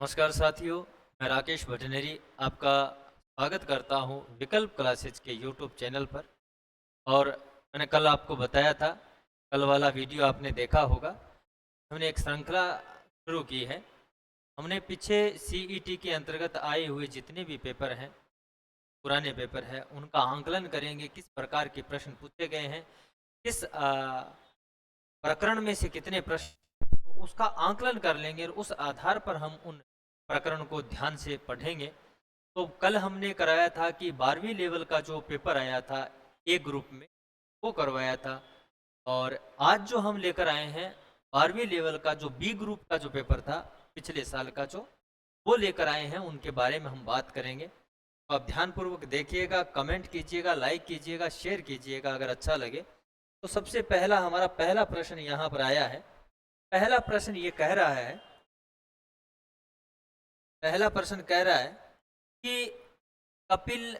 नमस्कार साथियों, मैं राकेश भटनेरी आपका स्वागत करता हूं विकल्प क्लासेज के यूट्यूब चैनल पर। और मैंने कल आपको बताया था, कल वाला वीडियो आपने देखा होगा। हमने एक श्रृंखला शुरू की है। हमने पीछे सीईटी के अंतर्गत आए हुए जितने भी पेपर हैं, पुराने पेपर हैं, उनका आंकलन करेंगे। किस प्रकार के प्रश्न पूछे गए हैं, किस प्रकरण में से कितने प्रश्न, तो उसका आंकलन कर लेंगे और उस आधार पर हम उन प्रकरण को ध्यान से पढ़ेंगे। तो कल हमने कराया था कि 12वीं लेवल का जो पेपर आया था ए ग्रुप में, वो करवाया था। और आज जो हम लेकर आए हैं 12वीं लेवल का जो बी ग्रुप का जो पेपर था पिछले साल का, जो वो लेकर आए हैं, उनके बारे में हम बात करेंगे। तो आप ध्यानपूर्वक देखिएगा, कमेंट कीजिएगा, लाइक कीजिएगा, शेयर कीजिएगा अगर अच्छा लगे। तो सबसे पहला हमारा पहला प्रश्न यहाँ पर आया है। पहला प्रश्न ये कह रहा है, पहला प्रश्न कह रहा है कि कपिल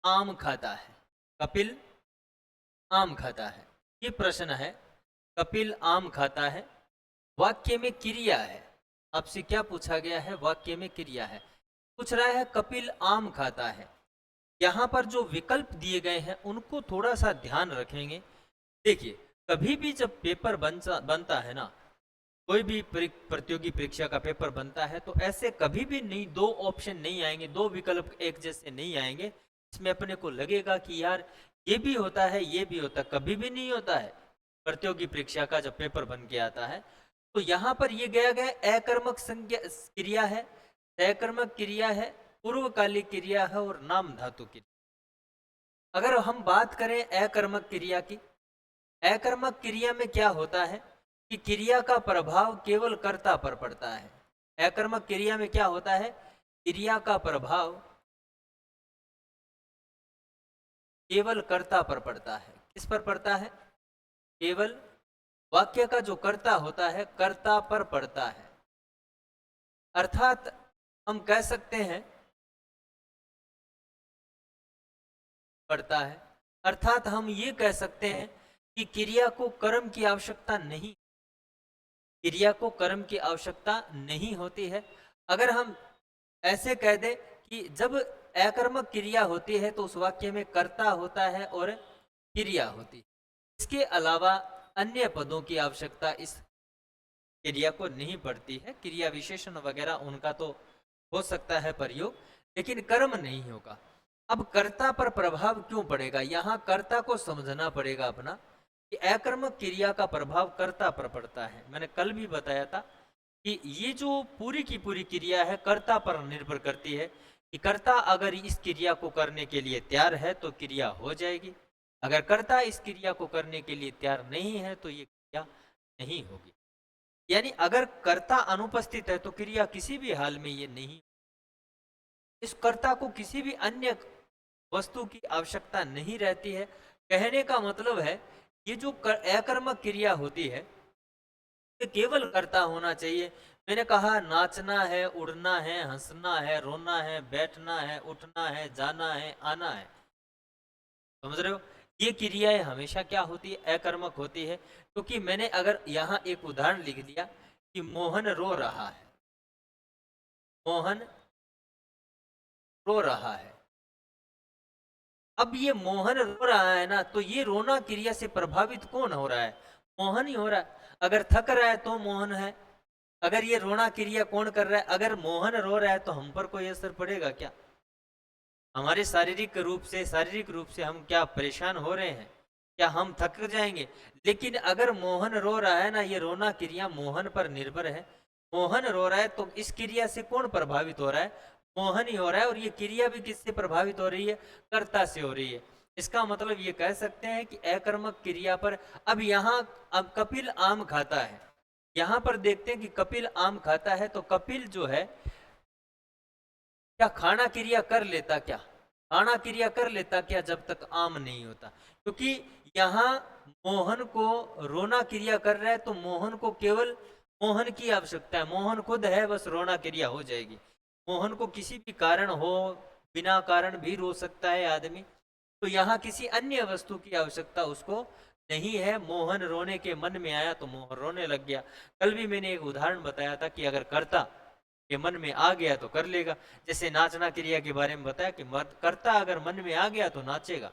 आम खाता है। कपिल आम खाता है, ये प्रश्न है। कपिल आम खाता है, वाक्य में क्रिया है। आपसे क्या पूछा गया है? वाक्य में क्रिया है। पूछ रहा है कपिल आम खाता है। यहाँ पर जो विकल्प दिए गए हैं उनको थोड़ा सा ध्यान रखेंगे। देखिए, कभी भी जब पेपर बनता है ना, कोई भी प्रतियोगी परीक्षा का पेपर बनता है, तो ऐसे कभी भी नहीं, दो ऑप्शन नहीं आएंगे, दो विकल्प एक जैसे नहीं आएंगे। इसमें अपने को लगेगा कि यार ये भी होता है, ये भी होता है। कभी भी नहीं होता है प्रतियोगी परीक्षा का जब पेपर बन के आता है। तो यहाँ पर ये गया गया अकर्मक संज्ञा क्रिया है, सकर्मक क्रिया है, पूर्वकालिक क्रिया है और नाम धातु क्रिया। अगर हम बात करें अकर्मक क्रिया की, अकर्मक क्रिया में क्या होता है कि क्रिया का प्रभाव केवल कर्ता पर पड़ता है। अकर्मक क्रिया में क्या होता है? क्रिया का प्रभाव केवल कर्ता पर पड़ता है। किस पर पड़ता है? केवल वाक्य का जो कर्ता होता है, कर्ता पर पड़ता है। अर्थात हम कह सकते हैं पड़ता है। अर्थात हम ये कह सकते हैं कि क्रिया को कर्म की आवश्यकता नहीं, क्रिया को कर्म की आवश्यकता नहीं होती है। अगर हम ऐसे कह दें कि जब अकर्मक क्रिया होती है तो उस वाक्य में कर्ता होता है और क्रिया होती है। इसके अलावा अन्य पदों की आवश्यकता इस क्रिया को नहीं पड़ती है। क्रिया विशेषण वगैरह उनका तो हो सकता है प्रयोग, लेकिन कर्म नहीं होगा। अब कर्ता पर प्रभाव क्यों पड़ेगा? यहाँ कर्ता को समझना पड़ेगा अपना कि अकर्मक क्रिया का प्रभाव कर्ता पर पड़ता है। मैंने कल भी बताया था कि ये जो पूरी की पूरी क्रिया है कर्ता पर निर्भर करती है कि कर्ता अगर इस क्रिया को करने के लिए तैयार है तो क्रिया हो जाएगी। अगर कर्ता इस क्रिया को करने के लिए तैयार नहीं है तो ये क्रिया नहीं होगी। यानी अगर कर्ता अनुपस्थित है तो क्रिया किसी भी हाल में ये नहीं, इस कर्ता को किसी भी अन्य वस्तु की आवश्यकता नहीं रहती है। कहने का मतलब है ये जो अकर्मक क्रिया होती है ये केवल कर्ता होना चाहिए। मैंने कहा नाचना है, उड़ना है, हंसना है, रोना है, बैठना है, उठना है, जाना है, आना है। समझ रहे हो? ये क्रियाएं हमेशा क्या होती है? अकर्मक होती है। क्योंकि मैंने अगर यहाँ एक उदाहरण लिख दिया कि मोहन रो रहा है, मोहन रो रहा है। अब ये मोहन रो रहा है ना, तो ये रोना क्रिया से प्रभावित कौन हो रहा है? मोहन ही हो रहा है। अगर थक रहा है तो मोहन है। अगर ये रोना क्रिया कौन कर रहा है? अगर मोहन रो रहा है तो हम पर कोई असर पड़ेगा क्या? हमारे शारीरिक रूप से हम क्या परेशान हो रहे हैं? क्या हम थक जाएंगे? लेकिन अगर मोहन रो रहा है ना, ये रोना क्रिया मोहन पर निर्भर है। मोहन रो रहा है तो इस क्रिया से कौन प्रभावित हो रहा है? मोहन ही हो रहा है। और ये क्रिया भी किससे प्रभावित हो रही है? कर्ता से हो रही है। इसका मतलब ये कह सकते हैं कि अकर्मक क्रिया पर। अब यहाँ, अब कपिल आम खाता है, यहाँ पर देखते हैं कि कपिल आम खाता है, तो कपिल जो है क्या खाना क्रिया कर लेता? क्या खाना क्रिया कर लेता क्या जब तक आम नहीं होता? क्योंकि यहाँ मोहन को रोना क्रिया कर रहा है, तो मोहन को केवल मोहन की आवश्यकता है। मोहन खुद है, बस रोना क्रिया हो जाएगी। मोहन को किसी भी कारण हो, बिना कारण भी रो सकता है आदमी। तो यहाँ किसी अन्य वस्तु की आवश्यकता उसको नहीं है। मोहन रोने के मन में आया तो मोहन रोने लग गया। कल भी मैंने एक उदाहरण बताया था कि अगर कर्ता ये मन में आ गया तो कर लेगा। जैसे नाचना क्रिया के बारे में बताया कि कर्ता अगर मन में आ गया तो नाचेगा,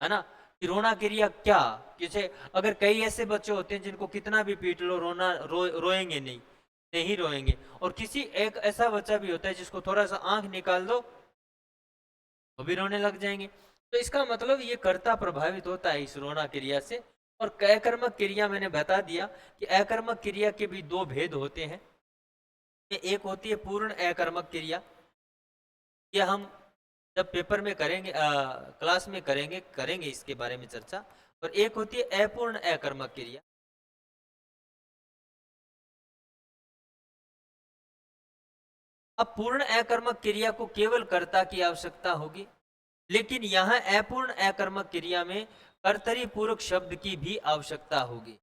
है ना। कि रोना क्रिया क्या, जैसे अगर कई ऐसे बच्चे होते हैं जिनको कितना भी पीट लो रोएंगे नहीं, नहीं रोएंगे। और किसी एक ऐसा बच्चा भी होता है जिसको थोड़ा सा आंख निकाल दो वो भी रोने लग जाएंगे। तो इसका मतलब ये कर्ता प्रभावित होता है इस रोना क्रिया से। और अकर्मक क्रिया मैंने बता दिया कि अकर्मक क्रिया के भी दो भेद होते हैं। एक होती है पूर्ण अकर्मक क्रिया, ये हम जब पेपर में करेंगे, क्लास में करेंगे इसके बारे में चर्चा। और एक होती है अपूर्ण अकर्मक क्रिया। अब पूर्ण अकर्मक क्रिया को केवल कर्ता की आवश्यकता होगी, लेकिन यहाँ अपूर्ण अकर्मक क्रिया में कर्तरी पूर्वक शब्द की भी आवश्यकता होगी,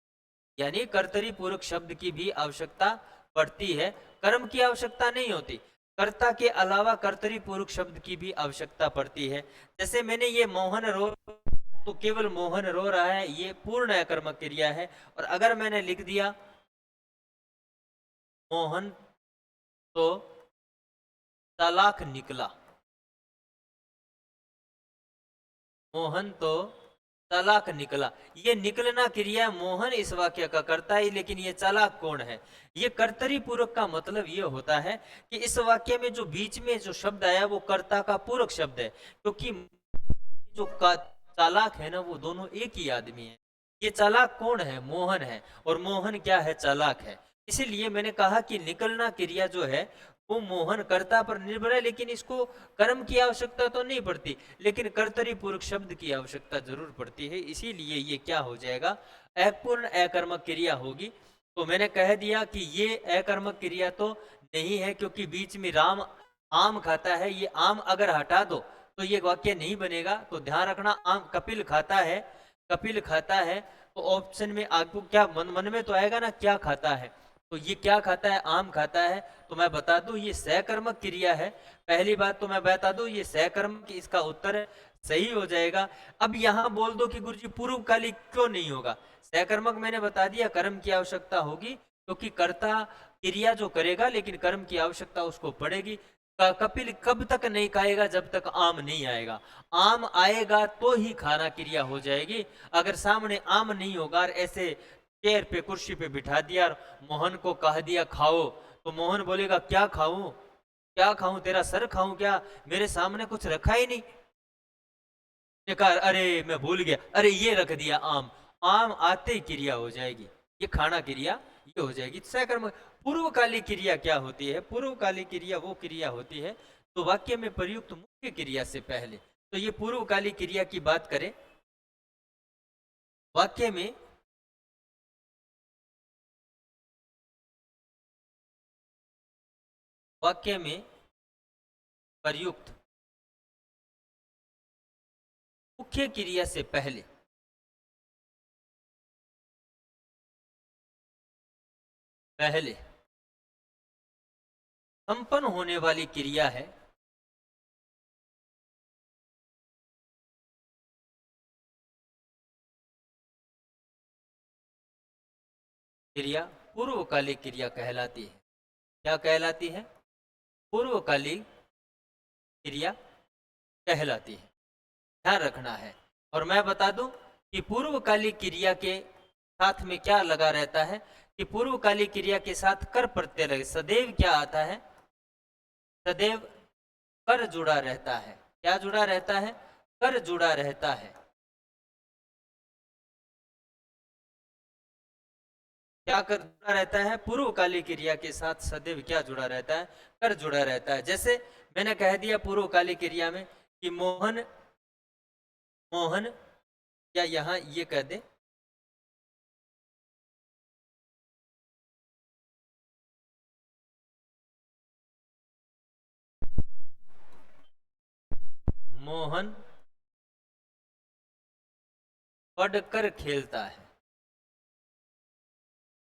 यानी कर्तरी पूर्वक शब्द की भी आवश्यकता पड़ती है, कर्म की आवश्यकता नहीं होती। कर्ता के अलावा कर्तरी पूर्वक शब्द की भी आवश्यकता पड़ती है। जैसे मैंने ये मोहन रो, तो केवल मोहन रो रहा है, ये पूर्ण अकर्मक क्रिया है। और अगर मैंने लिख दिया मोहन तो चालाक निकला, मोहन तो चालाक निकला, ये निकलना क्रिया मोहन इस वाक्य का कर्ता है, लेकिन ये चालाक कौन है। ये कर्तरी पूरक का मतलब ये होता है कि इस वाक्य में जो बीच में जो शब्द आया वो कर्ता का पूरक शब्द है, क्योंकि जो चालाक है ना वो दोनों एक ही आदमी है। ये चालाक कौन है, मोहन है, और मोहन क्या है, चालाक है। इसीलिए मैंने कहा कि निकलना क्रिया जो है वो मोहन कर्ता पर निर्भर है, लेकिन इसको कर्म की आवश्यकता तो नहीं पड़ती, लेकिन कर्तरी पूर्वक शब्द की आवश्यकता जरूर पड़ती है। इसीलिए ये क्या हो जाएगा, अपूर्ण अकर्मक क्रिया होगी। तो मैंने कह दिया कि ये अकर्मक क्रिया तो नहीं है, क्योंकि बीच में राम आम खाता है, ये आम अगर हटा दो तो ये वाक्य नहीं बनेगा। तो ध्यान रखना, आम कपिल खाता है, कपिल खाता है, तो ऑप्शन में आपको क्या मन में तो आएगा ना, क्या खाता है। तो ये क्या खाता है, आम खाता है। तो मैं बता दूं ये सहकर्मक क्रिया है। पहली बात तो मैं बता दूं ये सहकर्मक, इसका उत्तर सही हो जाएगा। अब यहां बोल दो कि गुरुजी पूर्वकालिक क्यों नहीं होगा। सहकर्मक मैंने बता दिया कर्म की आवश्यकता होगी, क्योंकि कर्ता क्रिया जो करेगा लेकिन कर्म की आवश्यकता उसको पड़ेगी। कपिल कब तक नहीं खाएगा, जब तक आम नहीं आएगा। आम आएगा तो ही खाना क्रिया हो जाएगी। अगर सामने आम नहीं होगा और ऐसे चेयर पे कुर्सी पे बिठा दिया और मोहन को कह दिया खाओ, तो मोहन बोलेगा क्या खाऊं, क्या खाऊं, तेरा सर खाऊं क्या, मेरे सामने कुछ रखा ही नहीं। कहा अरे मैं भूल गया, अरे ये रख दिया आम, आम आते ही क्रिया हो जाएगी, ये खाना क्रिया ये हो जाएगी। सहकर्म पूर्वकाली क्रिया क्या होती है, पूर्वकाली क्रिया वो क्रिया होती है तो वाक्य में प्रयुक्त मुख्य क्रिया से पहले। तो ये पूर्वकाली क्रिया की बात करें, वाक्य में प्रयुक्त मुख्य क्रिया से पहले संपन्न होने वाली क्रिया है क्रिया पूर्वकालिक क्रिया कहलाती है। क्या कहलाती है, पूर्वकालिक क्रिया कहलाती है, ध्यान रखना है। और मैं बता दूं कि पूर्वकालिक क्रिया के साथ में क्या लगा रहता है, कि पूर्वकालिक क्रिया के साथ कर प्रत्यय लगे, सदैव क्या आता है, सदैव कर जुड़ा रहता है। क्या जुड़ा रहता है, कर जुड़ा रहता है। क्या कर जुड़ा रहता है, पूर्वकालिक क्रिया के साथ सदैव क्या जुड़ा रहता है, कर जुड़ा रहता है। जैसे मैंने कह दिया पूर्वकालिक क्रिया में कि मोहन, मोहन, या यहां ये कह दे मोहन पढ़कर खेलता है,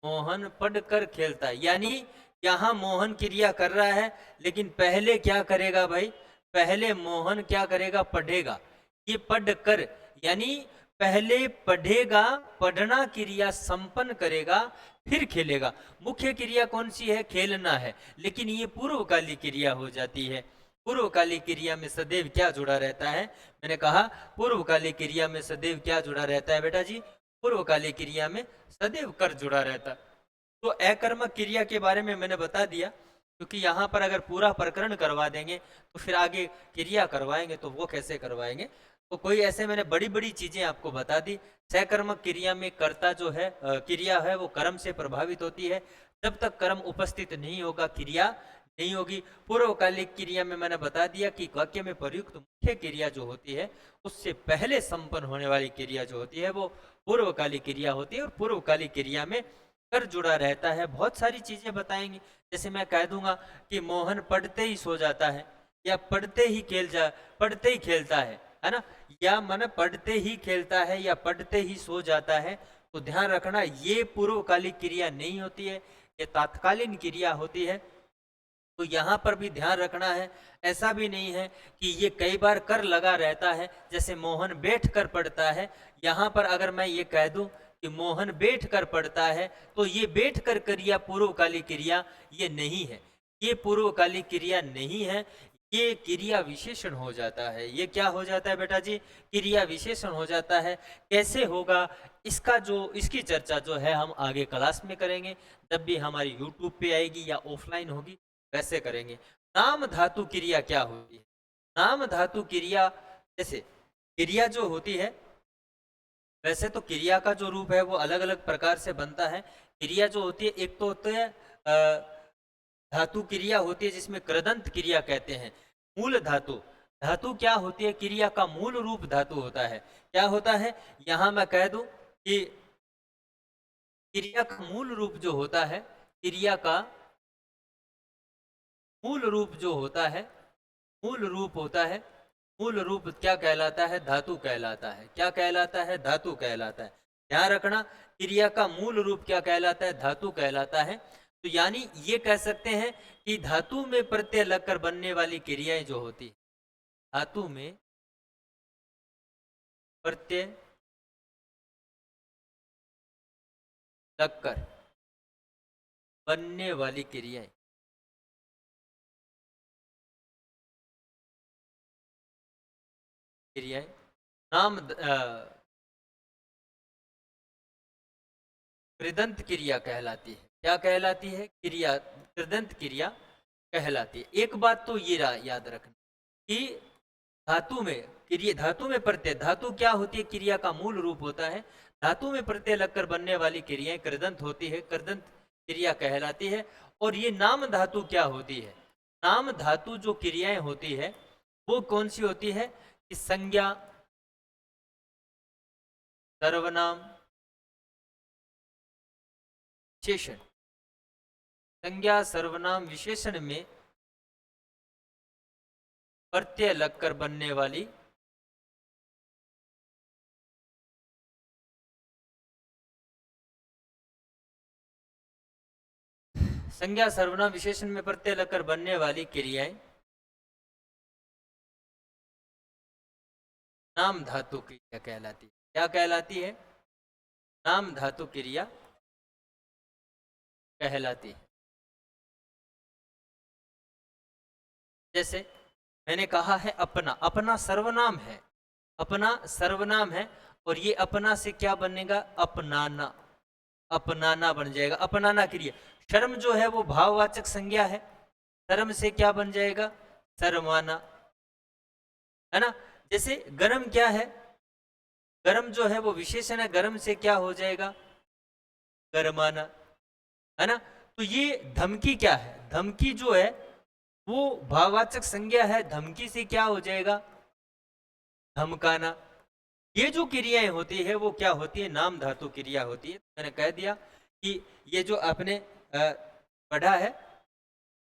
मोहन पढ़कर खेलता है, यानी यहां मोहन क्रिया कर रहा है, लेकिन पहले क्या करेगा भाई, पहले मोहन क्या करेगा, पढ़ेगा। ये पढ़कर यानी पहले पढ़ेगा, पढ़ना क्रिया संपन्न करेगा, फिर खेलेगा। मुख्य क्रिया कौन सी है? खेलना है, लेकिन ये पूर्वकाली क्रिया हो जाती है। पूर्वकाली क्रिया में सदैव क्या जुड़ा रहता है? मैंने कहा पूर्वकाली क्रिया में सदैव क्या जुड़ा रहता है बेटा जी? पूर्वकाली क्रिया में सदैव कर जुड़ा रहता है। तो अकर्मक क्रिया के बारे में मैंने बता दिया, क्योंकि यहाँ पर अगर पूरा प्रकरण करवा देंगे तो फिर आगे क्रिया करवाएंगे तो वो कैसे करवाएंगे। तो कोई ऐसे मैंने बड़ी बड़ी चीजें आपको बता दी। सकर्मक क्रिया में कर्ता जो है क्रिया है वो कर्म से प्रभावित होती है। जब तक कर्म उपस्थित नहीं होगा क्रिया नहीं होगी। पूर्वकालिक क्रिया में मैंने बता दिया कि वाक्य में प्रयुक्त मुख्य क्रिया जो होती है उससे पहले संपन्न होने वाली क्रिया जो होती है वो पूर्वकालिक क्रिया होती है। और पूर्वकालिक क्रिया में कर जुड़ा रहता है। बहुत सारी चीजें बताएंगे, जैसे मैं कह दूंगा कि मोहन पढ़ते ही सो जाता है, या पढ़ते ही खेलता है ना, या मन पढ़ते ही खेलता है या पढ़ते ही सो जाता है। तो ध्यान रखना ये पूर्वकालिक क्रिया नहीं होती है, ये तात्कालीन क्रिया होती है। तो यहाँ पर भी ध्यान रखना है। ऐसा भी नहीं है कि ये कई बार कर लगा रहता है, जैसे मोहन बैठ कर पढ़ता है। यहाँ पर अगर मैं ये कह दूं कि मोहन बैठ कर पढ़ता है तो ये बैठ कर क्रिया पूर्वकालिक क्रिया ये नहीं है, ये पूर्वकालिक क्रिया नहीं है, ये क्रिया विशेषण हो जाता है। ये क्या हो जाता है बेटा जी? क्रिया विशेषण हो जाता है। कैसे होगा इसकी चर्चा जो है हम आगे क्लास में करेंगे, जब भी हमारी यूट्यूब पे आएगी या ऑफलाइन होगी वैसे करेंगे। नाम धातु क्रिया क्या होती है? नाम धातु क्रिया, जैसे क्रिया जो होती है, वैसे तो क्रिया का जो रूप है वो अलग अलग प्रकार से बनता है। क्रिया जो होती है एक तो होती है धातु क्रिया होती है जिसमें कृदंत क्रिया कहते हैं। मूल धातु, धातु क्या होती है? क्रिया का मूल रूप धातु होता है। क्या होता है? यहां मैं कह दूं कि क्रिया का मूल रूप जो होता है, क्रिया का मूल रूप जो होता है, मूल रूप होता है, मूल रूप क्या कहलाता है? धातु कहलाता है। क्या कहलाता है? धातु कहलाता है। ध्यान रखना, क्रिया का मूल रूप क्या कहलाता है? धातु कहलाता है। तो यानी ये कह सकते हैं कि धातु में प्रत्यय लगकर बनने वाली क्रियाएं जो होती है, धातु में प्रत्यय लगकर बनने वाली क्रियाएं, नाम कृदंत क्रिया कहलाती है। क्या कहलाती है? क्रिया कृदंत क्रिया कहलाती है। एक बात तो ये याद रखना कि धातु में क्रिया, धातु में प्रत्यय, धातु क्या होती है? क्रिया का मूल रूप होता है। धातु में प्रत्यय लगकर बनने वाली क्रियाएं कृदंत होती है, कृदंत क्रिया कहलाती है। और ये नाम धातु क्या होती है? नाम धातु जो क्रियाएं होती है वो कौन सी होती है? कि संज्ञा, सर्वनाम, विशेषण। संज्ञा, सर्वनाम, विशेषण में प्रत्यय लगकर बनने वाली संज्ञा, सर्वनाम, विशेषण में प्रत्यय लगकर बनने वाली क्रियाएं नाम धातु क्रिया कहलाती है। क्या कहलाती है? नाम धातु क्रिया कहलाती है। जैसे मैंने कहा है अपना, अपना सर्वनाम है, अपना सर्वनाम है, और ये अपना से क्या बनेगा? अपनाना, अपनाना बन जाएगा। अपनाना क्रिया। शर्म जो है वो भाववाचक संज्ञा है, शर्म से क्या बन जाएगा? शर्माना, है ना। जैसे गरम क्या है? गरम जो है वो विशेषण है, गरम से क्या हो जाएगा? गरमाना, है ना। तो ये धमकी क्या है? धमकी जो है वो भाववाचक संज्ञा है, धमकी से क्या हो जाएगा? धमकाना। ये जो क्रियाएं होती है वो क्या होती है? नाम धातु क्रिया होती है। मैंने कह दिया कि ये जो आपने पढ़ा है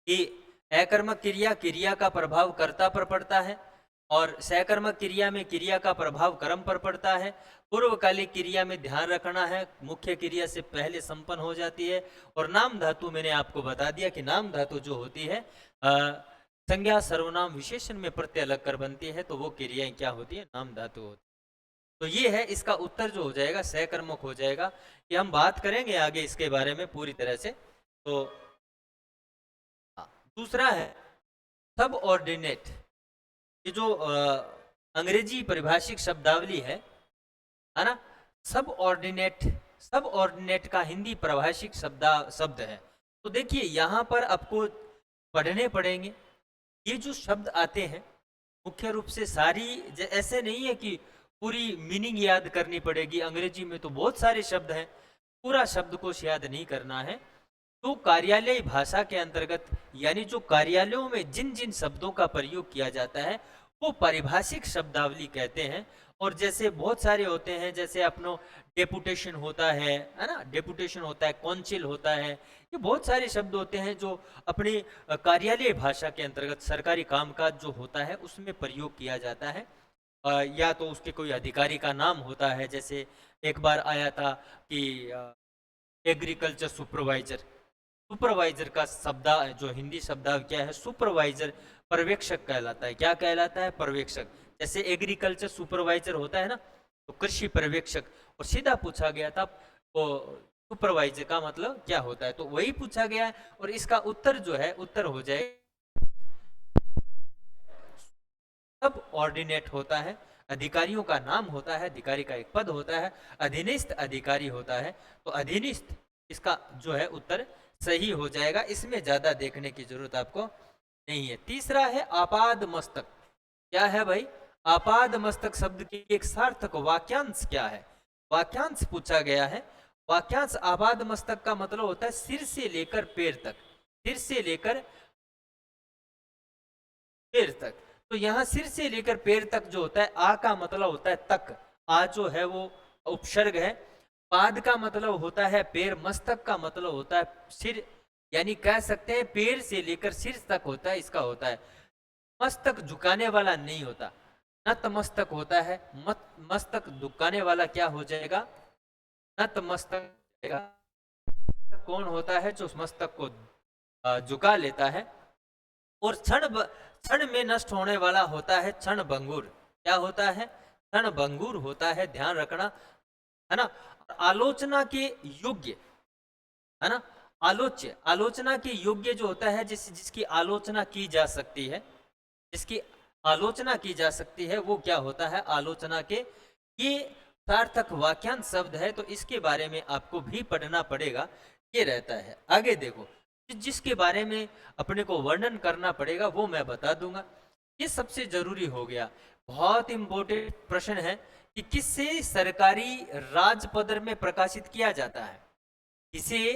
कि अकर्मक क्रिया, क्रिया का प्रभाव कर्ता पर पड़ता है, और सकर्मक क्रिया में क्रिया का प्रभाव कर्म पर पड़ता है। पूर्वकालिक क्रिया में ध्यान रखना है मुख्य क्रिया से पहले संपन्न हो जाती है। और नाम धातु मैंने आपको बता दिया कि नाम धातु जो होती है संज्ञा, सर्वनाम, विशेषण में प्रत्यय लगकर बनती है, तो वो क्रियाएं क्या होती है? नाम धातु होती है। तो ये है, इसका उत्तर जो हो जाएगा सहकर्मक हो जाएगा। ये हम बात करेंगे आगे इसके बारे में पूरी तरह से। तो दूसरा है सब ऑर्डिनेट। ये जो अंग्रेजी परिभाषिक शब्दावली है ना, सब ऑर्डिनेट, सब ऑर्डिनेट का हिंदी परिभाषिक शब्द है। तो देखिए यहाँ पर आपको पढ़ने पड़ेंगे। ये जो शब्द आते हैं मुख्य रूप से सारी, ऐसे नहीं है कि पूरी मीनिंग याद करनी पड़ेगी। अंग्रेजी में तो बहुत सारे शब्द हैं, पूरा शब्दकोश याद नहीं करना है। तो कार्यालय भाषा के अंतर्गत, यानी जो कार्यालयों में जिन जिन शब्दों का प्रयोग किया जाता है वो पारिभाषिक शब्दावली कहते हैं। और जैसे बहुत सारे होते हैं, जैसे अपनो डेपुटेशन होता है ना, डेपुटेशन होता है, काउंसिल होता है, ये बहुत सारे शब्द होते हैं जो अपनी कार्यालय भाषा के अंतर्गत सरकारी कामकाज जो होता है उसमें प्रयोग किया जाता है। या तो उसके कोई अधिकारी का नाम होता है, जैसे एक बार आया था कि एग्रीकल्चर सुपरवाइजर, सुपरवाइजर का शब्द जो हिंदी शब्दावली क्या है, सुपरवाइजर पर्यवेक्षक कहलाता है। क्या कहलाता है? पर्यवेक्षक। जैसे एग्रीकल्चर सुपरवाइजर होता है ना, तो कृषि पर्यवेक्षक। और सीधा पूछा गया था वो सुपरवाइजर का मतलब क्या होता है, तो वही पूछा गया है। और इसका उत्तर जो है, उत्तर हो जाए सब ऑर्डिनेट होता है। अधिकारियों का नाम होता है, अधिकारी का एक पद होता है, अधीनस्थ अधिकारी होता है। तो अधीनस्थ, इसका जो है उत्तर सही हो जाएगा। इसमें ज्यादा देखने की जरूरत आपको नहीं है। तीसरा है आपाद मस्तक। क्या है भाई? आपाद मस्तक शब्द की एक सार्थक वाक्यांश क्या है? वाक्यांश पूछा गया है। वाक्यांश आपाद मस्तक का मतलब होता है सिर से लेकर पैर तक, सिर से लेकर पैर तक। तो यहाँ सिर से लेकर पैर तक जो होता है, आ का मतलब होता है तक, आ जो है वो उपसर्ग है। पाद का मतलब होता है पैर, मस्तक का मतलब होता है सिर, यानी कह सकते हैं पैर से लेकर सिर तक होता है, इसका होता है। मस्तक झुकाने वाला नहीं होता, नतमस्तक होता है। मस्तक झुकाने वाला क्या हो जाएगा? नतमस्तक। कौन होता है जो मस्तक को झुका लेता है? और क्षण में नष्ट होने वाला होता है क्षण भंगुर। क्या होता है? क्षण भंगुर होता है, ध्यान रखना, है ना। आलोचना के योग्य, है ना, आलोच्य, आलोचना के योग्य जो होता है, जिसकी आलोचना की जा सकती है, जिसकी आलोचना की जा सकती है, वो क्या होता है? आलोचना के। ये सार्थक वाक्यांश शब्द है, तो इसके बारे में आपको भी पढ़ना पड़ेगा। ये रहता है। आगे देखो, जिसके बारे में अपने को वर्णन करना पड़ेगा वो मैं बता दूंगा। ये सबसे जरूरी हो गया। बहुत इंपॉर्टेंट प्रश्न है कि किसे सरकारी राजपत्र में प्रकाशित किया जाता है? किसे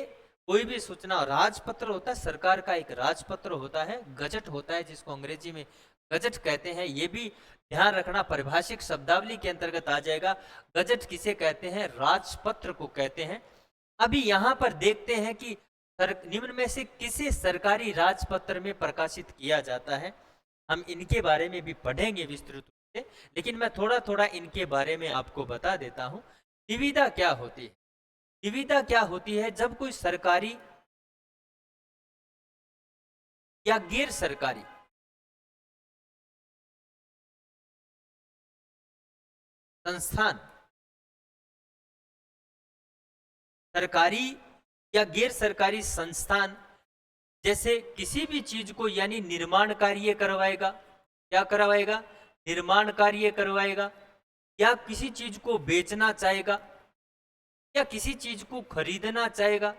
कोई भी सूचना, राजपत्र होता है, सरकार का एक राजपत्र होता है, गजट होता है जिसको अंग्रेजी में गजट कहते हैं। ये भी ध्यान रखना, परिभाषिक शब्दावली के अंतर्गत आ जाएगा। गजट किसे कहते हैं? राजपत्र को कहते हैं। अभी यहाँ पर देखते हैं कि निम्न में से किसे सरकारी राजपत्र में प्रकाशित किया जाता है। हम इनके बारे में भी पढ़ेंगे विस्तृत रूप से, लेकिन मैं थोड़ा थोड़ा इनके बारे में आपको बता देता हूं। निविदा क्या होती है? निविदा क्या होती है? जब कोई सरकारी या गैर सरकारी संस्थान, सरकारी या गैर सरकारी संस्थान जैसे किसी भी चीज को, यानी निर्माण कार्य करवाएगा, क्या करवाएगा? निर्माण कार्य करवाएगा, या किसी चीज को बेचना चाहेगा, या किसी चीज को खरीदना चाहेगा,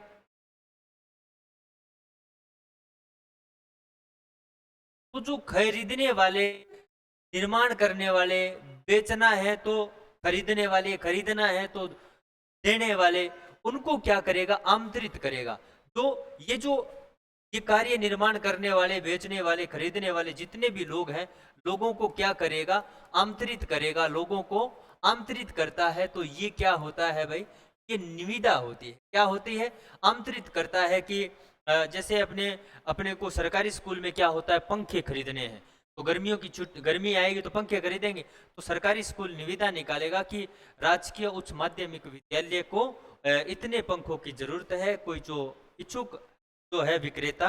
तो जो खरीदने वाले, निर्माण करने वाले, बेचना है तो खरीदने वाले, खरीदना है तो देने वाले, उनको क्या करेगा? आमंत्रित करेगा। तो ये कार्य निर्माण करने वाले, बेचने वाले, खरीदने वाले जितने भी लोग हैं, लोगों को क्या करेगा? आमंत्रित करेगा, लोगों को आमंत्रित करता है। तो ये क्या होता है भाई? ये निविदा होती है। क्या होती है? आमंत्रित करता है कि जैसे अपने को सरकारी स्कूल में क्या होता है? पंखे खरीदने हैं, तो गर्मियों की छुट्टी, गर्मी आएगी तो पंखे खरीदेंगे, तो सरकारी स्कूल निविदा निकालेगा कि राजकीय उच्च माध्यमिक विद्यालय को इतने पंखों की जरूरत है। कोई जो इच्छुक जो है विक्रेता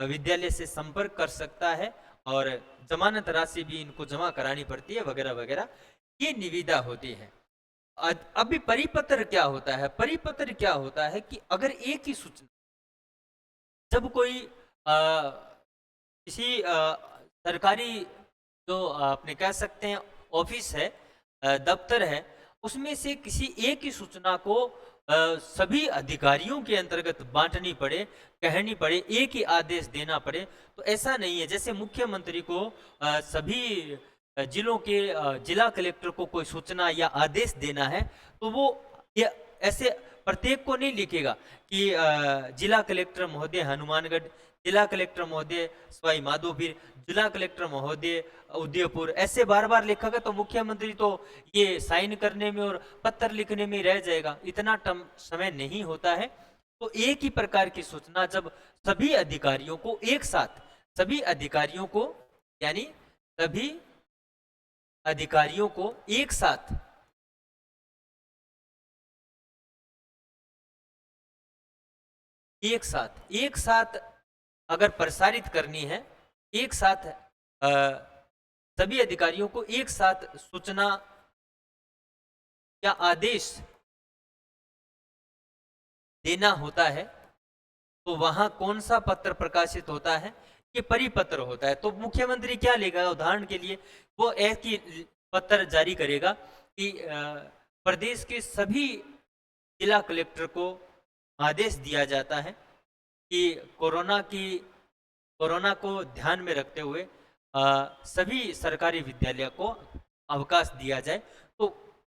विद्यालय से संपर्क कर सकता है, और जमानत राशि भी इनको जमा करानी पड़ती है, वगैरह वगैरह। ये निविदा होती है। अभी परिपत्र क्या होता है? परिपत्र क्या होता है कि अगर एक ही सूचना, जब कोई किसी सरकारी, जो आपने कह सकते हैं ऑफिस है, दफ्तर है, उसमें से किसी एक ही सूचना को सभी अधिकारियों के अंतर्गत बांटनी पड़े, कहनी पड़े, एक ही आदेश देना पड़े, तो ऐसा नहीं है। जैसे मुख्यमंत्री को सभी जिलों के जिला कलेक्टर को कोई सूचना या आदेश देना है, तो वो ये ऐसे प्रत्येक को नहीं लिखेगा कि जिला कलेक्टर महोदय हनुमानगढ़, जिला कलेक्टर महोदय सवाई माधोपुर, जिला कलेक्टर महोदय उदयपुर, ऐसे बार बार लिखेगा तो मुख्यमंत्री तो ये साइन करने में और पत्र लिखने में रह जाएगा, इतना समय नहीं होता है। तो एक ही प्रकार की सूचना जब सभी अधिकारियों को एक साथ, सभी अधिकारियों को, यानी सभी अधिकारियों को एक साथ एक साथ अगर प्रसारित करनी है, एक साथ सभी अधिकारियों को एक साथ सूचना या आदेश देना होता है, तो वहां कौन सा पत्र प्रकाशित होता है? ये परिपत्र होता है। तो मुख्यमंत्री क्या लेगा? उदाहरण के लिए वो एक ही पत्र जारी करेगा कि प्रदेश के सभी जिला कलेक्टर को आदेश दिया जाता है कि कोरोना को ध्यान में रखते हुए सभी सरकारी विद्यालय को अवकाश दिया जाए। तो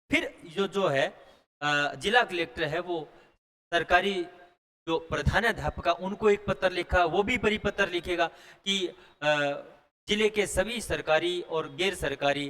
फिर जो है जिला कलेक्टर है, वो सरकारी जो प्रधानाध्यापक उनको एक पत्र लिखा, वो भी परिपत्र लिखेगा कि जिले के सभी सरकारी और गैर सरकारी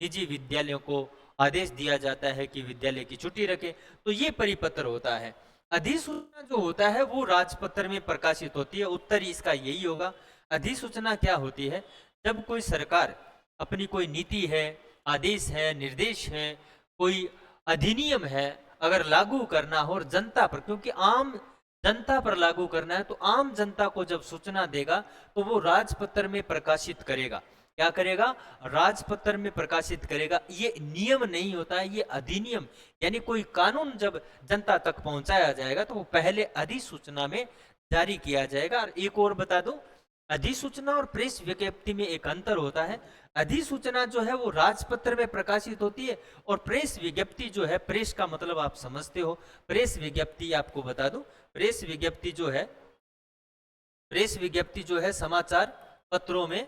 निजी विद्यालयों को आदेश दिया जाता है कि विद्यालय की छुट्टी रखें। तो ये परिपत्र होता है। अधिसूचना जो होता है वो राजपत्र में प्रकाशित होती है। उत्तर इसका यही होगा। अधिसूचना क्या होती है? जब कोई सरकार अपनी कोई नीति है, आदेश है, निर्देश है, कोई अधिनियम है, अगर लागू करना हो और जनता पर, क्योंकि आम जनता पर लागू करना है, तो आम जनता को जब सूचना देगा तो वो राजपत्र में प्रकाशित करेगा। क्या करेगा? राजपत्र में प्रकाशित करेगा। ये नियम नहीं होता है, ये अधिनियम, यानी कोई कानून जब जनता तक पहुंचाया जाएगा तो वो पहले अधिसूचना में जारी किया जाएगा। और एक और बता दूं, अधिसूचना और प्रेस विज्ञप्ति में एक अंतर होता है। अधिसूचना जो है वो राजपत्र में प्रकाशित होती है, और प्रेस विज्ञप्ति जो है, प्रेस का मतलब आप समझते हो, प्रेस विज्ञप्ति आपको बता दूं, प्रेस विज्ञप्ति जो है समाचार पत्रों में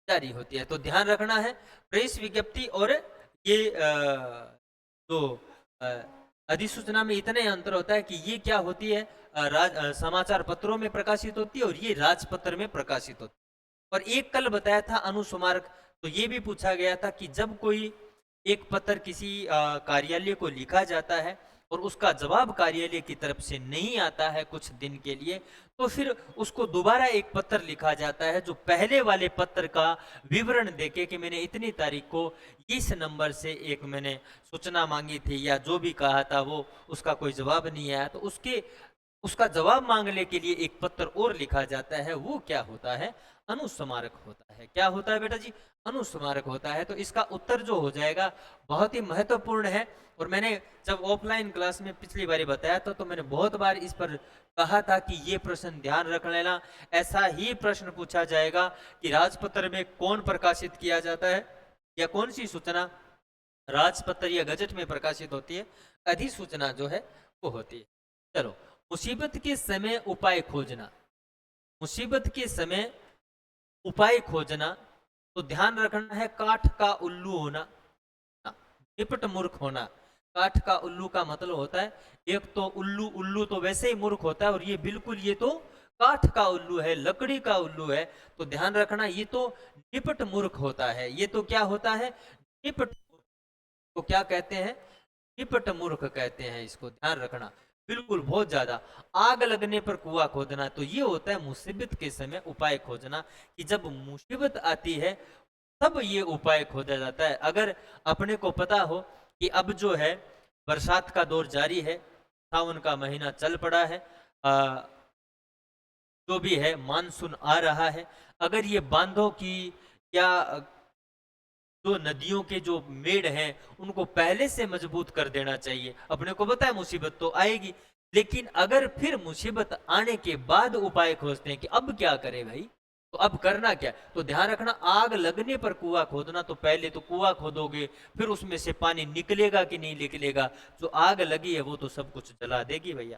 जारी होती है। तो ध्यान रखना है, प्रेस विज्ञप्ति और ये जो अधिसूचना में इतने अंतर होता है कि ये क्या होती है, समाचार पत्रों में प्रकाशित होती है और ये राजपत्र में प्रकाशित होती है। और एक कल बताया था अनुस्मारक, तो ये भी पूछा गया था कि जब कोई एक पत्र किसी कार्यालय को लिखा जाता है और उसका जवाब कार्यालय की तरफ से नहीं आता है कुछ दिन के लिए, तो फिर उसको दोबारा एक पत्र लिखा जाता है जो पहले वाले पत्र का विवरण देके कि मैंने इतनी तारीख को इस नंबर से एक मैंने सूचना मांगी थी या जो भी कहा था, वो उसका कोई जवाब नहीं आया, तो उसका जवाब मांगने के लिए एक पत्र और लिखा जाता है। वो क्या होता है? अनुस्मारक होता है। क्या होता है बेटा जी? अनुस्मारक होता है। तो इसका उत्तर जो हो जाएगा बहुत ही महत्वपूर्ण है। और मैंने जब ऑफलाइन क्लास में पिछली बार बताया था, तो मैंने बहुत बार इस पर कहा था कि ये प्रश्न ध्यान रख लेना। ऐसा ही प्रश्न पूछा जाएगा कि राजपत्र में कौन प्रकाशित किया जाता है, या कौन सी सूचना राजपत्र या गजट में प्रकाशित होती है? अधिसूचना जो है वो होती है। चलो, मुसीबत के समय उपाय खोजना। मुसीबत के समय उपाय खोजना, तो ध्यान रखना है, काठ का उल्लू होना, निपट मूर्ख होना। काठ का उल्लू का मतलब होता है, एक तो उल्लू तो वैसे ही मूर्ख होता है, और ये बिल्कुल ये तो काठ का उल्लू है, लकड़ी का उल्लू है। तो ध्यान रखना, ये तो निपट मूर्ख होता है। ये तो क्या होता है? निपट को क्या कहते हैं? निपट मूर्ख कहते हैं इसको। ध्यान रखना बिल्कुल, बहुत ज्यादा। आग लगने पर कुआं खोदना, तो ये होता है मुसीबत के समय उपाय खोजना, कि जब मुसीबत आती है तब ये उपाय खोजा जाता है। अगर अपने को पता हो कि अब जो है बरसात का दौर जारी है, सावन का महीना चल पड़ा है, जो भी है मानसून आ रहा है, अगर ये बांधों की या जो नदियों के जो मेढ़ हैं उनको पहले से मजबूत कर देना चाहिए। अपने को पता है मुसीबत तो आएगी, लेकिन अगर फिर मुसीबत आने के बाद उपाय खोजते हैं कि अब क्या करें भाई, तो अब करना क्या, तो ध्यान रखना आग लगने पर कुआं खोदना, तो पहले तो कुआं खोदोगे, फिर उसमें से पानी निकलेगा कि नहीं निकलेगा, जो आग लगी है वो तो सब कुछ जला देगी भैया।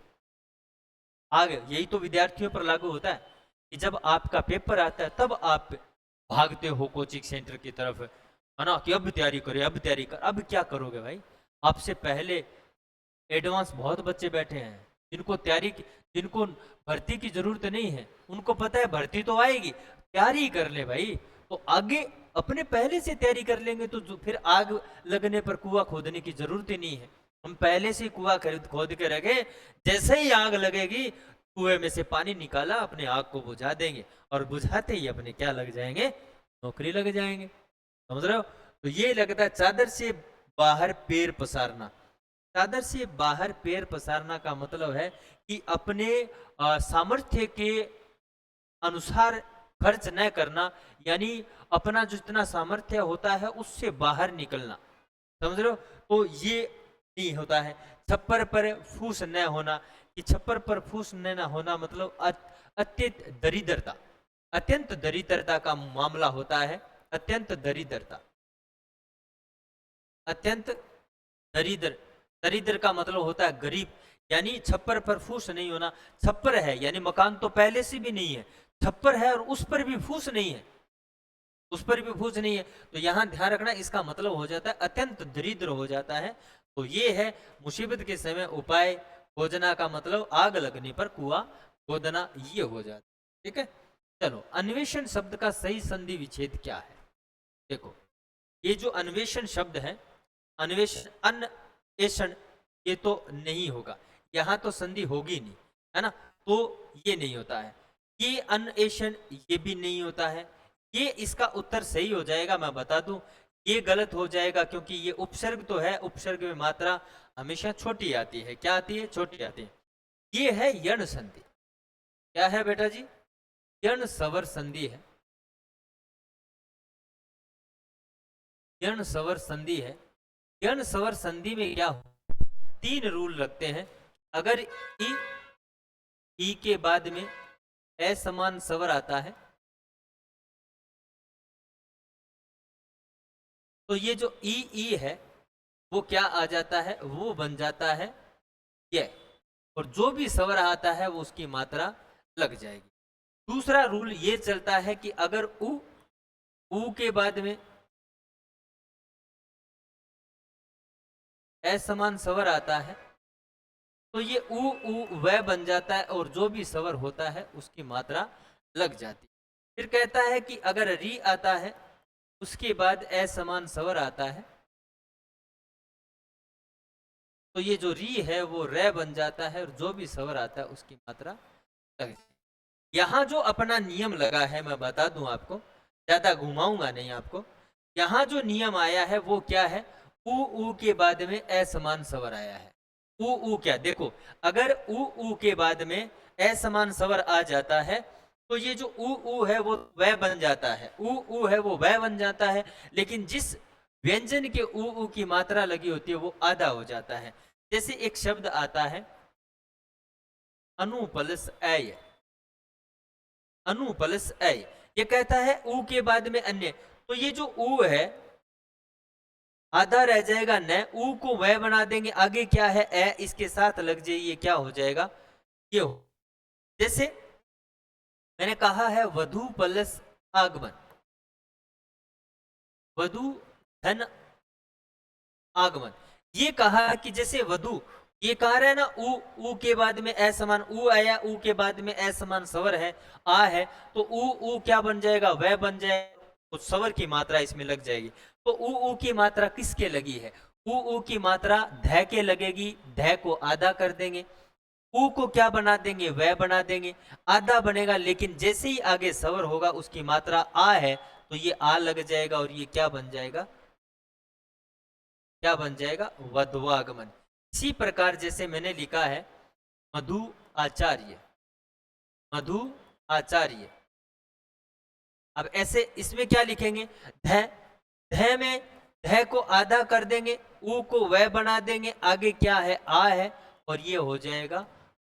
आग यही तो विद्यार्थियों पर लागू होता है कि जब आपका पेपर आता है तब आप भागते हो कोचिंग सेंटर की तरफ, है ना, कि अब तैयारी करें, अब तैयारी कर। अब क्या करोगे भाई, आपसे पहले एडवांस बहुत बच्चे बैठे हैं जिनको जिनको भर्ती की जरूरत नहीं है, उनको पता है भर्ती तो आएगी, तैयारी कर ले भाई। तो आगे अपने पहले से तैयारी कर लेंगे तो फिर आग लगने पर कुआं खोदने की जरूरत ही नहीं है। हम पहले से कुआं खोद के रखे, जैसे ही आग लगेगी कुएं में से पानी निकाला, अपने आग को बुझा देंगे, और बुझाते ही अपने क्या लग जाएंगे, नौकरी लग जाएंगे। समझ रहे हो, तो ये लगता है चादर से बाहर पैर पसारना। चादर से बाहर पैर पसारना का मतलब है कि अपने सामर्थ्य के अनुसार खर्च न करना, यानी अपना जितना सामर्थ्य होता है उससे बाहर निकलना। समझ रहे हो, तो ये नहीं होता है। छप्पर पर फूस न होना, कि छप्पर पर फूस न होना मतलब अत्यंत दरिद्रता, अत्यंत दरिद्रता का मामला होता है। अत्यंत दरिद्रता, अत्यंत दरिद्र, दरिद्र का मतलब होता है गरीब, यानी छप्पर पर फूस नहीं होना। छप्पर है यानी मकान तो पहले से भी नहीं है, छप्पर है और उस पर भी फूस नहीं है, उस पर भी फूस नहीं है, तो यहां ध्यान रखना, इसका मतलब हो जाता है अत्यंत दरिद्र हो जाता है। तो ये है मुसीबत के समय उपाय खोजना का मतलब आग लगने पर कुआं खोदना, ये हो जाता है। ठीक है, चलो अन्वेषण शब्द का सही संधि विच्छेद क्या है। देखो, ये जो अन्वेषण शब्द है, अन्वेषण अन्वेषण, ये तो नहीं होगा, यहां तो संधि होगी नहीं, है ना, तो ये नहीं होता है। ये अन्वेषण, ये भी नहीं होता है। ये इसका उत्तर सही हो जाएगा, मैं बता दूं, ये गलत हो जाएगा क्योंकि ये उपसर्ग तो है, उपसर्ग में मात्रा हमेशा छोटी आती है। क्या आती है, छोटी आती है। ये है यण संधि। क्या है बेटा जी, यण सवर संधि है, यण सवर संधि है। यण सवर संधि में क्या हो, तीन रूल लगते हैं। अगर ई के बाद में असमान स्वर आता है तो ये जो ई है वो क्या आ जाता है, वो बन जाता है ये, और जो भी स्वर आता है वो उसकी मात्रा लग जाएगी। दूसरा रूल ये चलता है कि अगर उ के बाद में असमान स्वर आता है तो ये उ वह बन जाता है, और जो भी स्वर होता है उसकी मात्रा लग जाती है। फिर कहता है कि अगर री आता है उसके बाद असमान स्वर आता है तो ये जो री है वो रे बन जाता है, और जो भी स्वर आता है उसकी मात्रा लग जाती है। यहाँ जो अपना नियम लगा है, मैं बता दूं आपको, ज्यादा घुमाऊंगा नहीं आपको। यहाँ जो नियम आया है वो क्या है, उ के बाद में असमान स्वर आया है। उ क्या, देखो, अगर उ के बाद में असमान स्वर आ जाता है तो ये जो उ है वो वह बन जाता है, उ है वो वह बन जाता है, लेकिन जिस व्यंजन के उ की मात्रा लगी होती है वो आधा हो जाता है। जैसे एक शब्द आता है अनु प्लस ऐ, अनु प्लस ऐ, ये कहता है उ के बाद में अन्य, तो ये जो उ है आधा रह जाएगा न, ऊ को वह बना देंगे, आगे क्या है ए, इसके साथ लग जाइए, क्या हो जाएगा, ये हो। जैसे मैंने कहा है वधु प्लस आगमन, वधु धन आगमन, ये कहा कि जैसे वधु, ये कह रहा है ना ऊ के बाद में असमान, ऊ आया, ऊ के बाद में असमान स्वर है, आ है, तो ऊ क्या बन जाएगा, वह बन जाएगा, तो स्वर की मात्रा इसमें लग जाएगी। तो ऊ की मात्रा किसके लगी है, ऊ की मात्रा ध के लगेगी, ध को आधा कर देंगे, ऊ को क्या बना देंगे, वह बना देंगे, आधा बनेगा, लेकिन जैसे ही आगे स्वर होगा उसकी मात्रा आ है तो ये आ लग जाएगा, और ये क्या बन जाएगा, क्या बन जाएगा, वध्वागमन। इसी प्रकार जैसे मैंने लिखा है मधु आचार्य, मधु आचार्य, अब ऐसे इसमें क्या लिखेंगे, ध ध में ध को आधा कर देंगे, ऊ को वह बना देंगे, आगे क्या है आ है, और ये हो जाएगा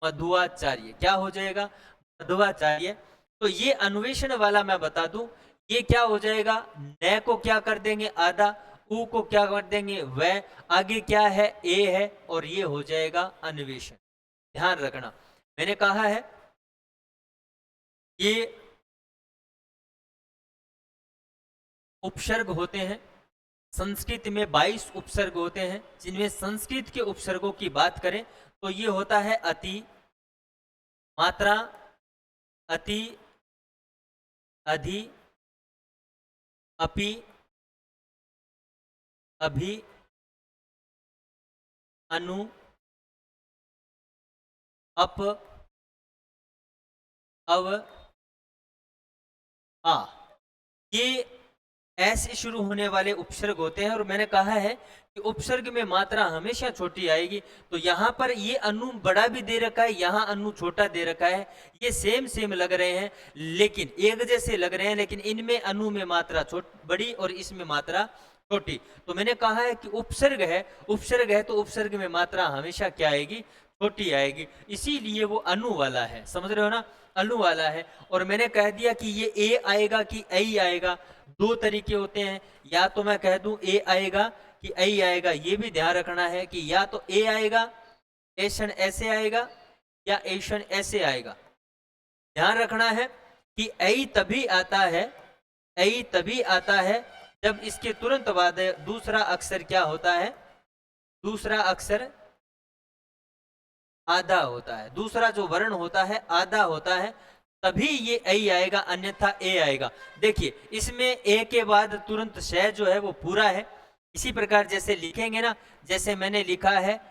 मध्वाचार्य। क्या हो जाएगा? मध्वाचार्य। तो ये अन्वेषण वाला मैं बता दूं, ये क्या हो जाएगा, न को क्या कर देंगे आधा, ऊ को क्या कर देंगे वह, आगे क्या है ए है, और ये हो जाएगा अन्वेषण। ध्यान रखना, मैंने कहा है ये उपसर्ग होते हैं। संस्कृत में 22 उपसर्ग होते हैं, जिनमें संस्कृत के उपसर्गों की बात करें तो ये होता है अति, मात्रा, अति, अधि, अपि, अभि, अनु, अप, अव, आ। ये ऐसे शुरू होने वाले उपसर्ग होते हैं, और मैंने कहा है कि उपसर्ग में मात्रा हमेशा छोटी आएगी। तो यहाँ पर ये अनु बड़ा भी दे रखा है, यहाँ अनु छोटा दे रखा है, ये सेम सेम लग रहे हैं, लेकिन एक जैसे लग रहे हैं, लेकिन इनमें अनु में मात्रा बड़ी और इसमें मात्रा छोटी। तो मैंने कहा है कि उपसर्ग है तो उपसर्ग में मात्रा हमेशा क्या आएगी, छोटी आएगी, इसीलिए वो अनु वाला है। समझ रहे हो ना, अनु वाला है। और मैंने कह दिया कि ये ए आएगा कि ऐ आएगा, दो तरीके होते हैं, या तो मैं कह दूं ए आएगा कि ऐ आएगा। ये भी ध्यान रखना है कि या तो ए आएगा, ऐशन ऐसे आएगा, या ऐशन ऐसे आएगा। ध्यान रखना है कि ऐ तभी आता है जब इसके तुरंत बाद दूसरा अक्षर क्या होता है, दूसरा अक्षर आधा होता है, दूसरा जो वर्ण होता है आधा होता है, तभी ये ऐ आएगा, अन्यथा ए आएगा। देखिए इसमें ए के बाद तुरंत श जो है वो पूरा है। इसी प्रकार जैसे लिखेंगे ना, जैसे मैंने लिखा है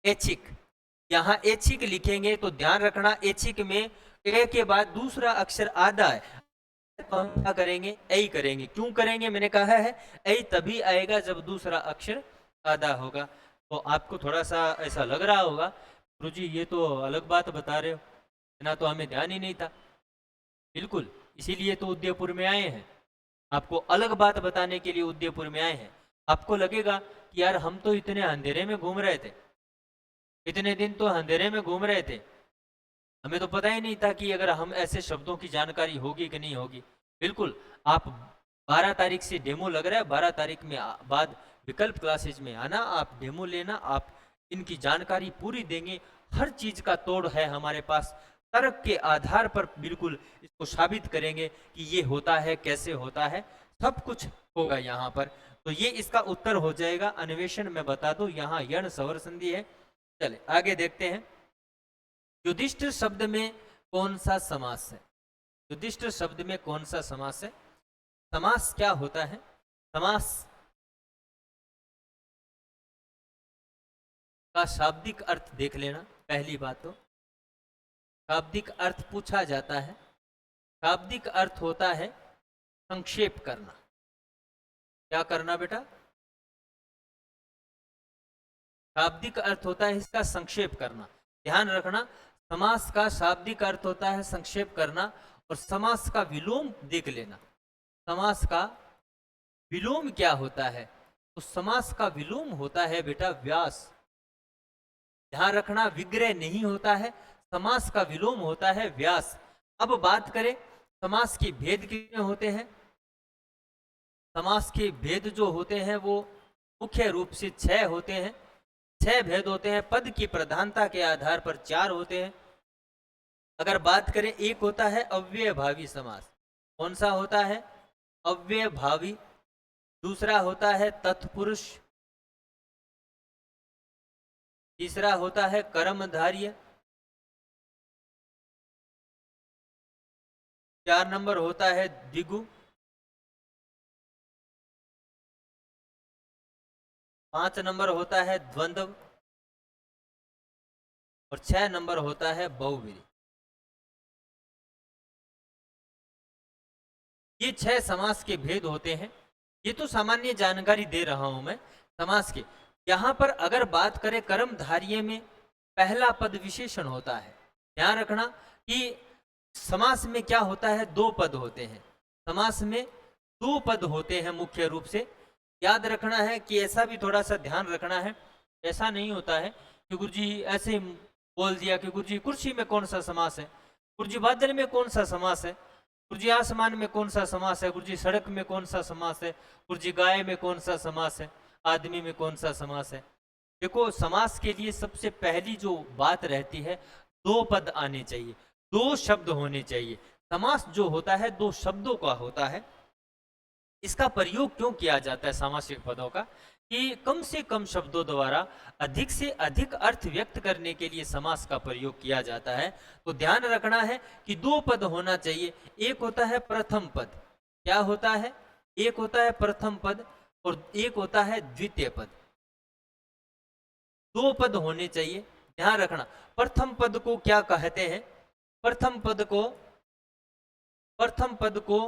ऐच्छिक, यहाँ ऐच्छिक लिखेंगे तो ध्यान रखना ऐच्छिक में ए के बाद दूसरा अक्षर आधा है, तो हम क्या करेंगे, ऐ करेंगे। क्यों करेंगे, मैंने कहा है ऐ तभी आएगा जब दूसरा अक्षर आधा होगा। तो आपको थोड़ा सा ऐसा लग रहा होगा, गुरुजी ये तो अलग बात बता रहे हो, ना तो हमें ध्यान ही नहीं था। बिल्कुल, इसीलिए तो उदयपुर में आए हैं, आपको अलग बात बताने के लिए उदयपुर में आए हैं। आपको लगेगा कि यार हम तो इतने अंधेरे में घूम रहे थे, इतने दिन तो अंधेरे में घूम रहे थे, हमें तो पता ही नहीं था कि अगर हम ऐसे शब्दों की जानकारी होगी कि नहीं होगी। बिल्कुल, आप 12 तारीख से डेमो लग रहा है, 12 तारीख में बाद विकल्प क्लासेज में आना, आप डेमो लेना, आप इनकी जानकारी पूरी देंगे। हर चीज का तोड़ है हमारे पास, तर्क के आधार पर बिल्कुल इसको साबित करेंगे कि ये होता है, कैसे होता है, सब कुछ होगा यहाँ पर। तो ये इसका उत्तर हो जाएगा अन्वेषण। मैं बता दूं यहाँ यण स्वर संधि है। चले आगे देखते हैं, युधिष्ठिर शब्द में कौन सा समास है, युधिष्ठिर शब्द में कौन सा समास है। समास क्या होता है, समास का शाब्दिक अर्थ देख लेना। पहली बात तो शाब्दिक अर्थ पूछा जाता है, शाब्दिक अर्थ होता है संक्षेप करना। क्या करना बेटा, शाब्दिक अर्थ होता है इसका संक्षेप करना। ध्यान रखना, समास का शाब्दिक अर्थ होता है संक्षेप करना, और समास का विलोम देख लेना। समास का विलोम क्या होता है, तो समास का विलोम होता है बेटा व्यास। ध्यान रखना, विग्रह नहीं होता है, समास का विलोम होता है व्यास। अब बात करें समास के भेद कितने होते हैं। समास के भेद जो होते हैं वो मुख्य रूप से 6 होते हैं। 6 भेद होते हैं, पद की प्रधानता के आधार पर 4 होते हैं। अगर बात करें, एक होता है अव्ययभावी समास। कौन सा होता है, अव्ययभावी। दूसरा होता है तत्पुरुष, तीसरा होता है कर्मधार्य, 4 नंबर होता है द्विगु, 5 नंबर होता है द्वंद्व, और 6 नंबर होता है बहुव्रीहि। ये 6 समास के भेद होते हैं। ये तो सामान्य जानकारी दे रहा हूं मैं समास के। यहां पर अगर बात करें कर्मधार्य में पहला पद विशेषण होता है। ध्यान रखना कि समास में क्या होता है, 2 पद होते हैं। समास में 2 पद होते हैं मुख्य रूप से। याद रखना है कि ऐसा भी थोड़ा सा ध्यान रखना है, ऐसा नहीं होता है कि गुरुजी ऐसे ही बोल दिया कि गुरुजी कुर्सी में कौन सा समास है, गुरुजी बादल में कौन सा समास है, गुरुजी आसमान में कौन सा समास है, गुरुजी सड़क में कौन सा समास है, गुरुजी गाय में कौन सा समास है, आदमी में कौन सा समास है। देखो, समास के लिए सबसे पहली जो बात रहती है, दो पद आने चाहिए, दो शब्द होने चाहिए। समास जो होता है दो शब्दों का होता है। इसका प्रयोग क्यों किया जाता है सामासिक पदों का, कि कम से कम शब्दों द्वारा अधिक से अधिक अर्थ व्यक्त करने के लिए समास का प्रयोग किया जाता है। तो ध्यान रखना है कि दो पद होना चाहिए। एक होता है प्रथम पद, क्या होता है, एक होता है प्रथम पद और एक होता है द्वितीय पद। दो पद होने चाहिए, ध्यान रखना। प्रथम पद को क्या कहते हैं, प्रथम पद को, प्रथम पद को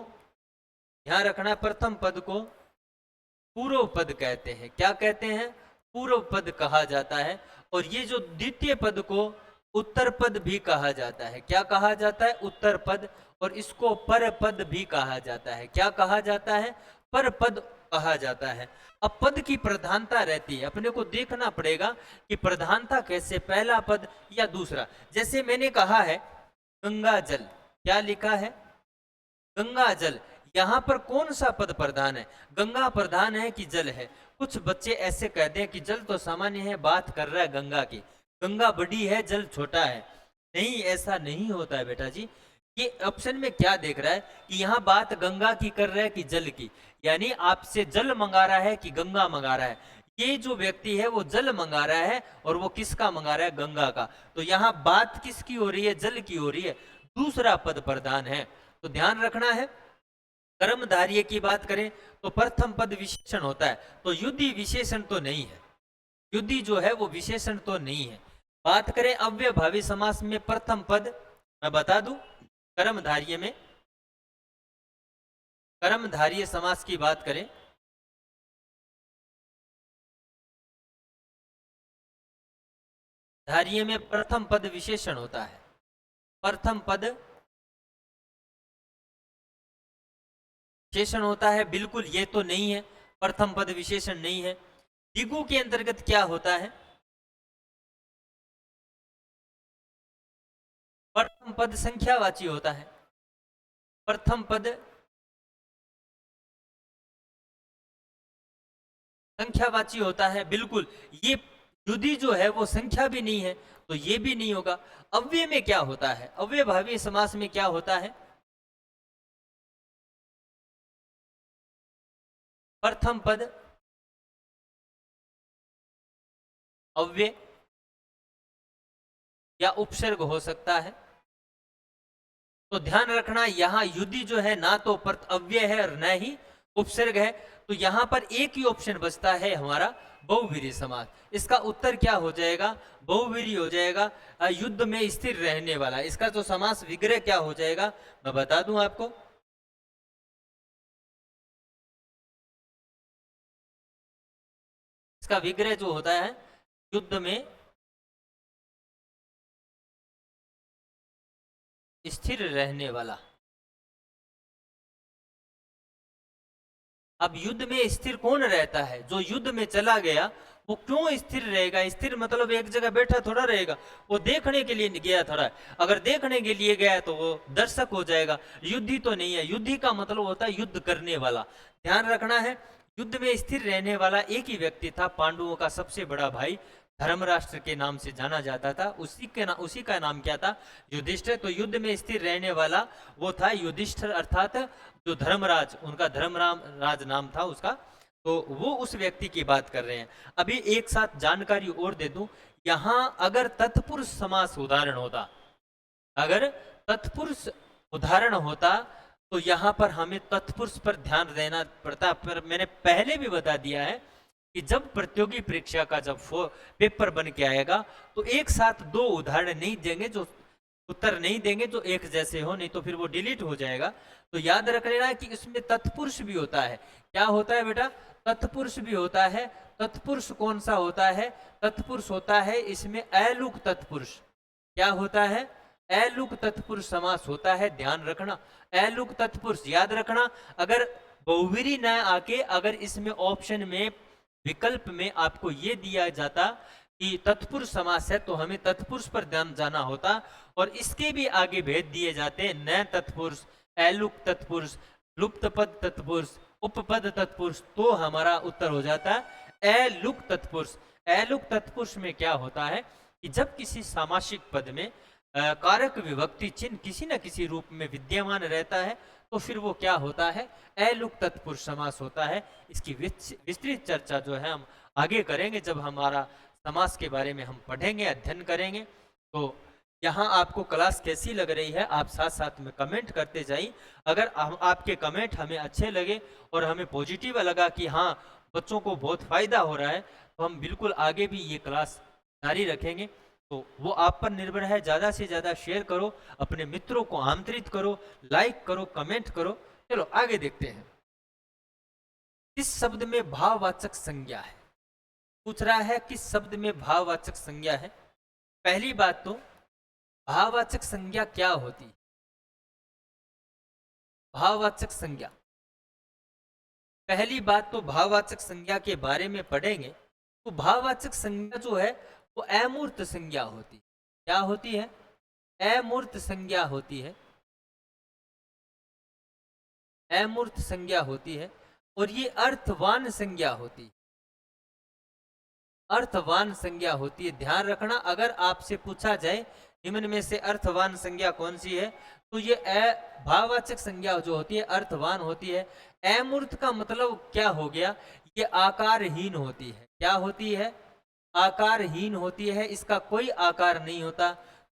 ध्यान रखना, प्रथम पद को पूर्व पद कहते हैं। क्या कहते हैं, पूर्व पद कहा जाता है। और ये जो द्वितीय पद को उत्तर पद भी कहा जाता है। क्या कहा जाता है, उत्तर पद। और इसको पर पद भी कहा जाता है। क्या कहा जाता है, पर पद कहा जाता है। अब पद की प्रधानता रहती है, अपने को देखना पड़ेगा कि प्रधानता कैसे, पहला पद या दूसरा। जैसे मैंने कहा है गंगा जल, क्या लिखा है, गंगा जल, यहां पर कौन सा पद प्रधान है, गंगा प्रधान है कि जल है। कुछ बच्चे ऐसे कहते हैं कि जल तो सामान्य है, बात कर रहा है गंगा की, गंगा बड़ी है जल छोटा है। नहीं, ऐसा नहीं होता है बेटा जी। ये ऑप्शन में क्या देख रहा है कि यहाँ बात गंगा की कर रहा है कि जल की, यानी आपसे जल मंगा रहा है कि गंगा मंगा रहा है। ये जो व्यक्ति है वो जल मंगा रहा है और वो किसका मंगा रहा है, गंगा का। तो यहाँ बात किसकी हो रही है, जल की हो रही है, दूसरा पद प्रधान है। तो ध्यान रखना है। कर्मधार्य की बात करें तो प्रथम पद विशेषण होता है, तो युद्धि विशेषण तो नहीं है, युद्धि जो है वो विशेषण तो नहीं है। बात करें अव्ययभावी समास में प्रथम पद, मैं बता दूं, कर्मधार्य में, कर्मधार्य समास की बात करें, धार्य में प्रथम पद विशेषण होता है, प्रथम पद विशेषण होता है। बिल्कुल ये तो नहीं है, प्रथम पद विशेषण नहीं है। दिगु के अंतर्गत क्या होता है, प्रथम पद संख्यावाची होता है, प्रथम पद संख्यावाची होता है। बिल्कुल, ये युधि जो है वो संख्या भी नहीं है, तो ये भी नहीं होगा। अव्यय में क्या होता है, अव्ययभावी समास में क्या होता है, प्रथम पद अव्यय या उपसर्ग हो सकता है। तो ध्यान रखना, यहां युधि जो है ना तो अव्यय है और न ही उपसर्ग है। तो यहां पर एक ही ऑप्शन बचता है हमारा, बहुवीरी समास। इसका उत्तर क्या हो जाएगा, बहुवीरी हो जाएगा, युद्ध में स्थिर रहने वाला। इसका जो समास विग्रह क्या हो जाएगा, मैं बता दूं आपको, इसका विग्रह जो होता है युद्ध में स्थिर रहने वाला। अब युद्ध में स्थिर कौन रहता है, जो युद्ध में चला गया वो क्यों स्थिर रहेगा, स्थिर मतलब एक जगह बैठा थोड़ा रहेगा, वो देखने के लिए गया थोड़ा, अगर देखने के लिए गया तो वो दर्शक हो जाएगा, युद्धि तो नहीं है। युद्धि का मतलब होता है युद्ध करने वाला। ध्यान रखना है, युद्ध में स्थिर रहने वाला एक ही व्यक्ति था, पांडवों का सबसे बड़ा भाई, धर्मराष्ट्र के नाम से जाना जाता था। उसी का नाम क्या था, युधिष्ठिर। तो युद्ध में स्थिर रहने वाला वो था युधिष्ठिर, अर्थात जो धर्मराज, उनका धर्मराज नाम था उसका। तो वो उस व्यक्ति की बात कर रहे हैं। अभी एक साथ जानकारी और दे दूं, यहां अगर तत्पुरुष समास उदाहरण होता, अगर तत्पुरुष उदाहरण होता तो यहां पर हमें तत्पुरुष पर ध्यान देना पड़ता। पर मैंने पहले भी बता दिया है कि जब प्रतियोगी परीक्षा का जब पेपर बन के आएगा तो एक साथ दो उदाहरण नहीं देंगे, जो उत्तर नहीं देंगे जो एक जैसे हो, नहीं तो फिर वो डिलीट हो जाएगा। तो याद रख लेना कि इसमें तत्पुरुष भी होता है। क्या होता है बेटा, तत्पुरुष भी होता है। तत्पुरुष कौन सा होता है, तत्पुरुष होता है इसमें अलुक तत्पुरुष। क्या होता है, अलुक तत्पुरुष समास होता है। ध्यान रखना, अलुक तत्पुरुष याद रखना। अगर बहुवीरी न आके अगर इसमें ऑप्शन में विकल्प में आपको ये दिया जाता कि तत्पुरुष समास है तो हमें तत्पुरुष पर ध्यान जाना होता, और इसके भी आगे भेद दिए जाते न तत्पुरुष, एलुक तत्पुरुष, लुप्त पद तत्पुरुष, उपपद तत्पुरुष, तो हमारा उत्तर हो जाता एलुक तत्पुरुष। एलुक तत्पुरुष में क्या होता है कि जब किसी सामासिक पद में कारक विभक्ति चिन्ह किसी न किसी रूप में विद्यमान रहता है तो फिर वो क्या होता है, एलुक तत्पुरुष समास होता है। इसकी विस्तृत चर्चा जो है हम आगे करेंगे जब हमारा समास के बारे में हम पढ़ेंगे, अध्ययन करेंगे। तो यहाँ आपको क्लास कैसी लग रही है आप साथ साथ में कमेंट करते जाइए। अगर आपके कमेंट हमें अच्छे लगे और हमें पॉजिटिव लगा कि हाँ बच्चों को बहुत फायदा हो रहा है, तो हम बिल्कुल आगे भी ये क्लास जारी रखेंगे। तो वो आप पर निर्भर है, ज़्यादा से ज़्यादा शेयर करो, अपने मित्रों को आमंत्रित करो, लाइक करो, कमेंट करो। चलो आगे देखते हैं। किस शब्द में भाववाचक संज्ञा है, पूछ रहा है किस शब्द में भाववाचक संज्ञा है। पहली बात तो भाववाचक संज्ञा क्या होती है। भाववाचक संज्ञा, पहली बात तो भाववाचक संज्ञा के बारे में पढ़ेंगे तो भाववाचक संज्ञा जो है वो अमूर्त संज्ञा होती है। क्या होती है, अमूर्त संज्ञा होती है, अमूर्त संज्ञा होती है। और ये अर्थवान संज्ञा होती है, अर्थवान संज्ञा होती है। ध्यान रखना, अगर आपसे पूछा जाए निम्न में से अर्थवान संज्ञा कौन सी है, तो ये भाववाचक संज्ञा जो होती है अर्थवान होती है। अमूर्त का मतलब क्या हो गया, ये आकारहीन होती है। क्या होती है, आकारहीन होती है, इसका कोई आकार नहीं होता।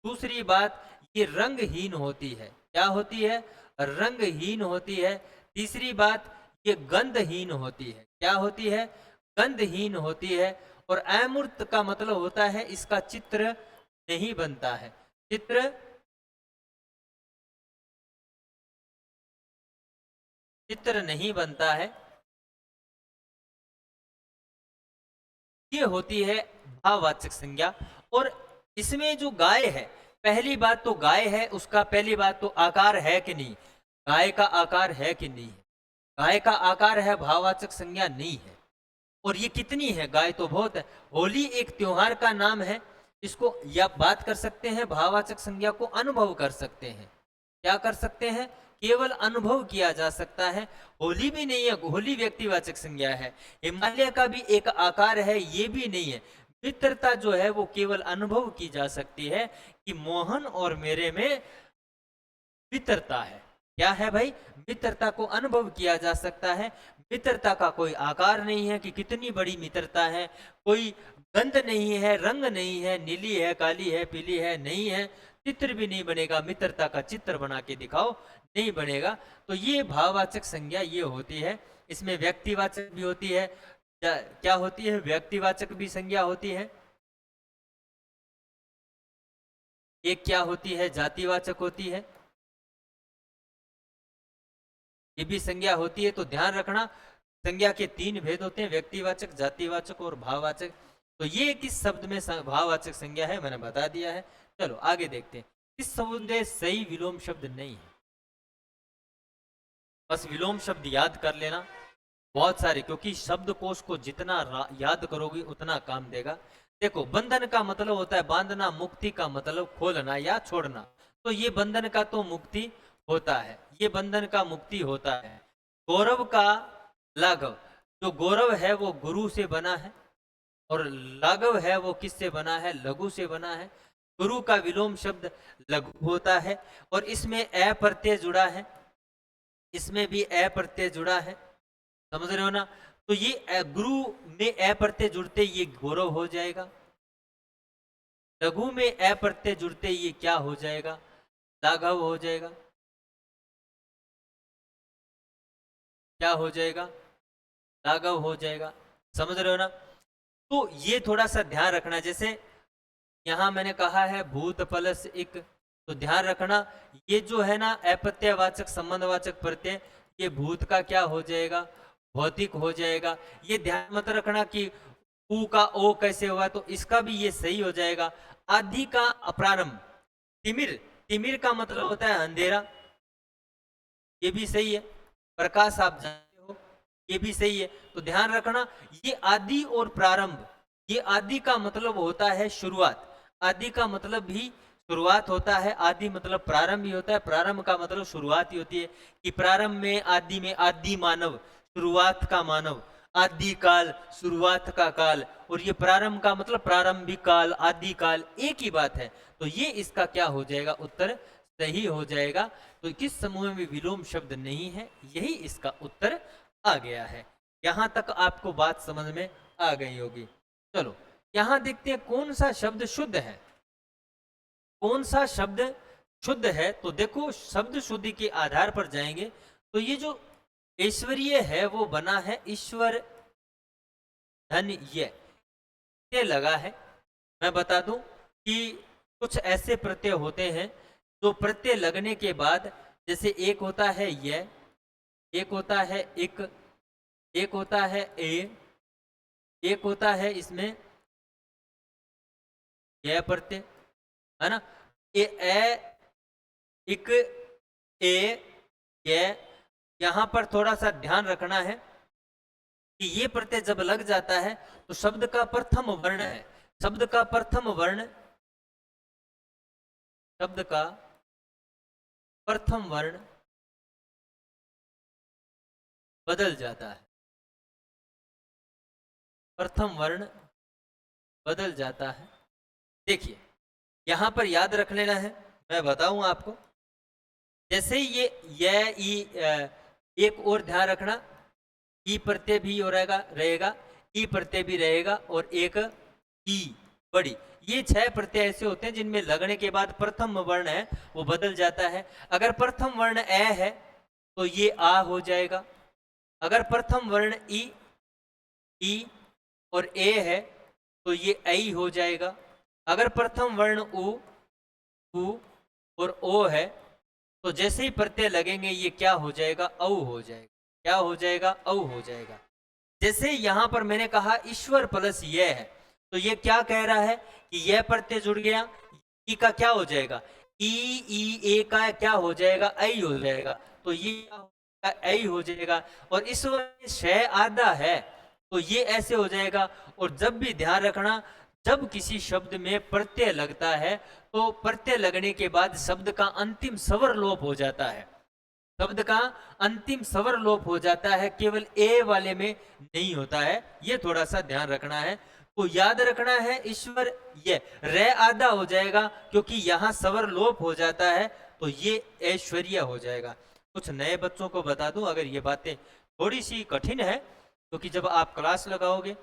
दूसरी बात, ये रंगहीन होती है। क्या होती है, रंगहीन होती है। तीसरी बात, ये गंधहीन होती है। क्या होती है, गंधहीन होती है। और अमूर्त का मतलब होता है इसका चित्र नहीं बनता है, चित्र नहीं बनता है। ये होती है भाववाचक संज्ञा। और इसमें जो गाय है, पहली बात तो गाय है, उसका पहली बात तो आकार है कि नहीं, गाय का आकार है कि नहीं है। गाय का आकार है, भाववाचक संज्ञा नहीं है। और ये कितनी है, गाय तो बहुत है। होली एक त्योहार का नाम है, इसको या बात कर सकते हैं भाववाचक संज्ञा को अनुभव कर सकते हैं। क्या कर सकते हैं, केवल अनुभव किया जा सकता है। होली भी नहीं है, होली व्यक्तिवाचक संज्ञा है। हिमालय का भी एक आकार है, ये भी नहीं है। मित्रता जो है वो केवल अनुभव की जा सकती है कि मोहन और मेरे में मित्रता है। क्या है भाई, मित्रता को अनुभव किया जा सकता है। मित्रता का कोई आकार नहीं है कि कितनी बड़ी मित्रता है, कोई गंध नहीं है, रंग नहीं है, नीली है, काली है, पीली है, नहीं है, चित्र भी नहीं बनेगा। मित्रता का चित्र बना के दिखाओ, नहीं बनेगा। तो ये भाववाचक संज्ञा ये होती है। इसमें व्यक्तिवाचक भी होती है। क्या होती है, व्यक्तिवाचक भी संज्ञा होती है। एक क्या होती है, जातिवाचक होती है, ये भी संज्ञा होती है। तो ध्यान रखना, संज्ञा के तीन भेद होते हैं, व्यक्तिवाचक, जातिवाचक और भाववाचक। तो ये किस शब्द में भाववाचक संज्ञा है मैंने बता दिया है। चलो आगे देखते हैं। किस शब्द में सही विलोम शब्द नहीं है। बस विलोम शब्द याद कर लेना, बहुत सारे, क्योंकि शब्दकोश को जितना याद करोगे उतना काम देगा। देखो, बंधन का मतलब होता है बांधना, मुक्ति का मतलब खोलना या छोड़ना। तो ये बंधन का तो मुक्ति होता है, ये बंधन का मुक्ति होता है। गौरव का लाघव, जो गौरव है वो गुरु से बना है और लाघव है वो किससे बना है, लघु से बना है। गुरु का विलोम शब्द लघु होता है और इसमें अ प्रत्यय जुड़ा है, इसमें भी अ प्रत्यय जुड़ा है, समझ रहे हो ना। तो ये गुरु में अ प्रत्यय जुड़ते ये गौरव हो जाएगा, लघु में अ प्रत्यय जुड़ते ये क्या हो जाएगा, लाघव हो जाएगा। क्या हो जाएगा, लाघव हो जाएगा, समझ रहे हो ना। तो ये थोड़ा सा ध्यान रखना। जैसे यहां मैंने कहा है भूत प्लस एक, तो ध्यान रखना ये जो है ना अप्रत्ययवाचक संबंधवाचक प्रत्यय, ये भूत का क्या हो जाएगा, भौतिक हो जाएगा। ये ध्यान मत रखना कि ऊ का ओ कैसे हुआ, तो इसका भी ये सही हो जाएगा। आदि का अप्रारंभ, तिमिर, तिमिर का मतलब होता है अंधेरा, ये भी सही है। प्रकाश आप जानते ये भी सही है। तो ध्यान रखना, ये आदि और प्रारंभ, ये आदि का मतलब होता है शुरुआत, आदि का मतलब भी शुरुआत होता है, आदि मतलब प्रारंभ ही होता है, प्रारंभ का मतलब शुरुआत ही होती है कि प्रारंभ में आदि मानव, शुरुआत का मानव, आदि काल, शुरुआत का काल, और ये प्रारंभ का मतलब प्रारंभिक काल, आदि काल, एक ही बात है। तो ये इसका क्या हो जाएगा, उत्तर सही हो जाएगा। तो किस समूह में विलोम शब्द नहीं है, यही इसका उत्तर आ गया है। यहां तक आपको बात समझ में आ गई होगी। चलो यहां देखते हैं कौन सा शब्द शुद्ध है, कौन सा शब्द शुद्ध है। तो देखो शब्द शुद्धि के आधार पर जाएंगे तो ये जो ऐश्वर्य है वो बना है ईश्वर धन ये लगा है। मैं बता दूं कि कुछ ऐसे प्रत्यय होते हैं जो प्रत्यय लगने के बाद, जैसे एक होता है ये, एक होता है एक होता है ए, एक होता है इसमें यह प्रत्यय, है ना, एक ए ये। यहां पर थोड़ा सा ध्यान रखना है कि ये प्रत्यय जब लग जाता है तो शब्द का प्रथम वर्ण है, शब्द का प्रथम वर्ण, शब्द का प्रथम वर्ण बदल जाता है, प्रथम वर्ण बदल जाता है। देखिए यहां पर याद रख लेना है, मैं बताऊं आपको, जैसे ये एक और ध्यान रखना, ई प्रत्यय भी हो रहेगा, ई प्रत्यय भी रहेगा, और एक ई बड़ी, ये 6 प्रत्यय ऐसे होते हैं जिनमें लगने के बाद प्रथम वर्ण है वो बदल जाता है। अगर प्रथम वर्ण ए है तो ये आ हो जाएगा, अगर प्रथम वर्ण ई और ए है तो ये ऐ हो जाएगा, अगर प्रथम वर्ण उ और ओ है तो जैसे ही प्रत्यय लगेंगे ये क्या हो जाएगा, औ हो जाएगा, क्या हो जाएगा, औ हो जाएगा। जैसे यहां पर मैंने कहा ईश्वर प्लस ये है, तो ये क्या कह रहा है कि यह प्रत्यय जुड़ गया, ई का क्या हो जाएगा, ई ए का क्या हो जाएगा, ऐ हो जाएगा, तो ये ऐ हो जाएगा। और इस शय आधा है तो ये ऐसे हो जाएगा। और जब भी ध्यान रखना, जब किसी शब्द में प्रत्यय लगता है तो प्रत्यय लगने के बाद शब्द का अंतिम स्वर लोप हो जाता है, शब्द का अंतिम स्वर लोप हो जाता है, केवल ए वाले में नहीं होता है, ये थोड़ा सा ध्यान रखना है। तो याद रखना है ईश्वर ये रे आधा हो जाएगा क्योंकि यहां स्वर लोप हो जाता है, तो ये ऐश्वर्य हो जाएगा। कुछ नए बच्चों को बता दूं, अगर ये बातें थोड़ी सी कठिन है क्योंकि जब आप क्लास लगाओगे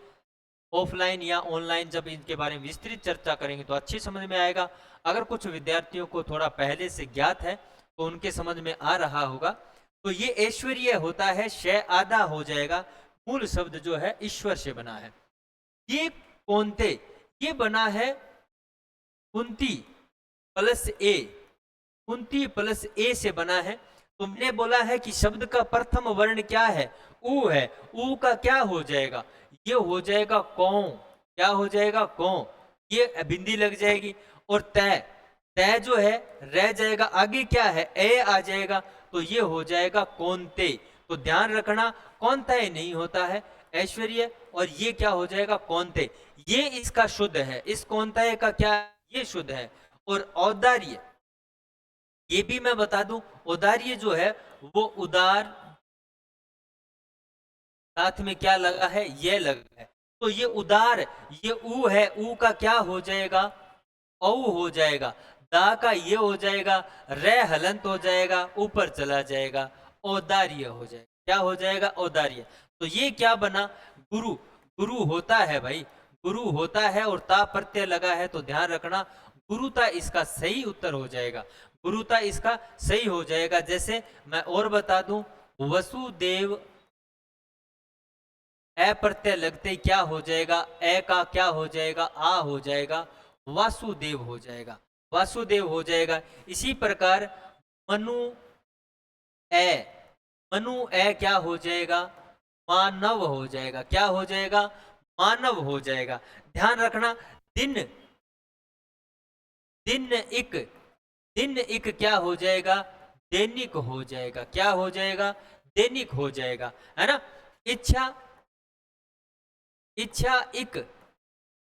ऑफलाइन या ऑनलाइन, जब इनके बारे में विस्तृत चर्चा करेंगे तो अच्छी समझ में आएगा। अगर कुछ विद्यार्थियों को थोड़ा पहले से ज्ञात है तो उनके समझ में आ रहा होगा। तो ये ऐश्वर्य होता है, शय आधा हो जाएगा, मूल शब्द जो है ईश्वर से बना है। ये कौनते, ये बना है कुंती प्लस ए, कुंती प्लस ए से बना है। तुमने बोला है कि शब्द का प्रथम वर्ण क्या है, ऊ है, ऊ का क्या हो जाएगा, ये हो जाएगा कौ, क्या हो जाएगा कौ, ये बिंदी लग जाएगी। और तय, तय जो है रह जाएगा, आगे क्या है ए आ जाएगा, तो ये हो जाएगा कौनते। तो ध्यान रखना कौनते नहीं होता है ऐश्वर्य, और ये क्या हो जाएगा कौनते, ये इसका शुद्ध है, इस कौनते का क्या, ये शुद्ध है। और औदार्य, ये भी मैं बता दूं, औदार्य जो है वो उदार, साथ में क्या लगा है, ये लगा है, तो ये उदार, ये ऊ है, ऊ का क्या हो जाएगा, औ हो जाएगा, दा का ये हो जाएगा, रे हलंत हो जाएगा, ऊपर चला जाएगा, औदार्य हो जाएगा, क्या हो जाएगा, औदार्य। तो ये क्या बना, गुरु, गुरु होता है भाई, गुरु होता है और ता प्रत्यय लगा है, तो ध्यान रखना गुरुता इसका सही उत्तर हो जाएगा, गुरुता इसका सही हो जाएगा। जैसे मैं और बता दूं, वसुदेव, ए प्रत्यय लगते क्या हो जाएगा, ए का क्या हो जाएगा, आ हो जाएगा, वासुदेव हो जाएगा, वासुदेव हो जाएगा। इसी प्रकार मनु ए, मनु ए क्या हो जाएगा, मानव हो जाएगा, क्या हो जाएगा, मानव हो जाएगा। ध्यान रखना, दिन, दिन एक, दिन एक क्या हो जाएगा, दैनिक हो जाएगा, क्या हो जाएगा, दैनिक हो जाएगा, है ना। इच्छा, इच्छा इक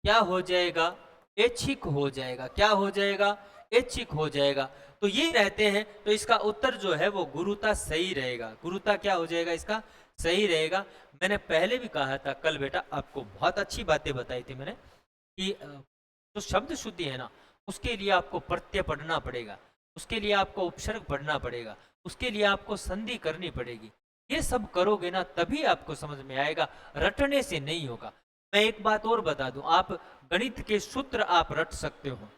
क्या हो जाएगा, ऐच्छिक हो जाएगा। क्या हो जाएगा, ऐच्छिक हो जाएगा। तो ये रहते हैं, तो इसका उत्तर जो है वो गुरुता सही रहेगा। गुरुता क्या हो जाएगा, इसका सही रहेगा। मैंने पहले भी कहा था कल बेटा, आपको बहुत अच्छी बातें बताई थी मैंने कि जो शब्द शुद्धि है ना, उसके लिए आपको प्रत्यय पढ़ना पड़ेगा, उसके लिए आपको उपसर्ग पढ़ना पड़ेगा, उसके लिए आपको संधि करनी पड़ेगी। ये सब करोगे ना तभी आपको समझ में आएगा, रटने से नहीं होगा। मैं एक बात और बता दूं, आप गणित के सूत्र आप रट सकते हो,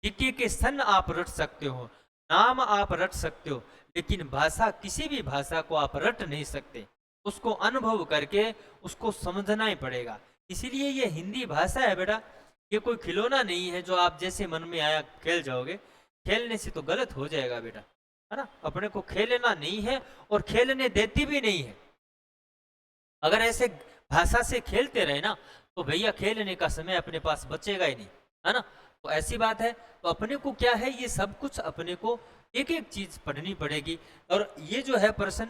जीके के सन आप रट सकते हो, नाम आप रट सकते हो, लेकिन भाषा, किसी भी भाषा को आप रट नहीं सकते। उसको अनुभव करके उसको समझना ही पड़ेगा। इसीलिए ये हिंदी भाषा है बेटा, ये कोई खिलौना नहीं है जो आप जैसे मन में आया खेल जाओगे। खेलने से तो गलत हो जाएगा बेटा, है ना। अपने को खेलना नहीं है और खेलने देती भी नहीं है। अगर ऐसे भाषा से खेलते रहे ना तो भैया खेलने का समय अपने पास बचेगा ही नहीं, है ना। तो ऐसी बात है। तो अपने को क्या है, ये सब कुछ अपने को एक एक चीज पढ़नी पड़ेगी। और ये जो है प्रश्न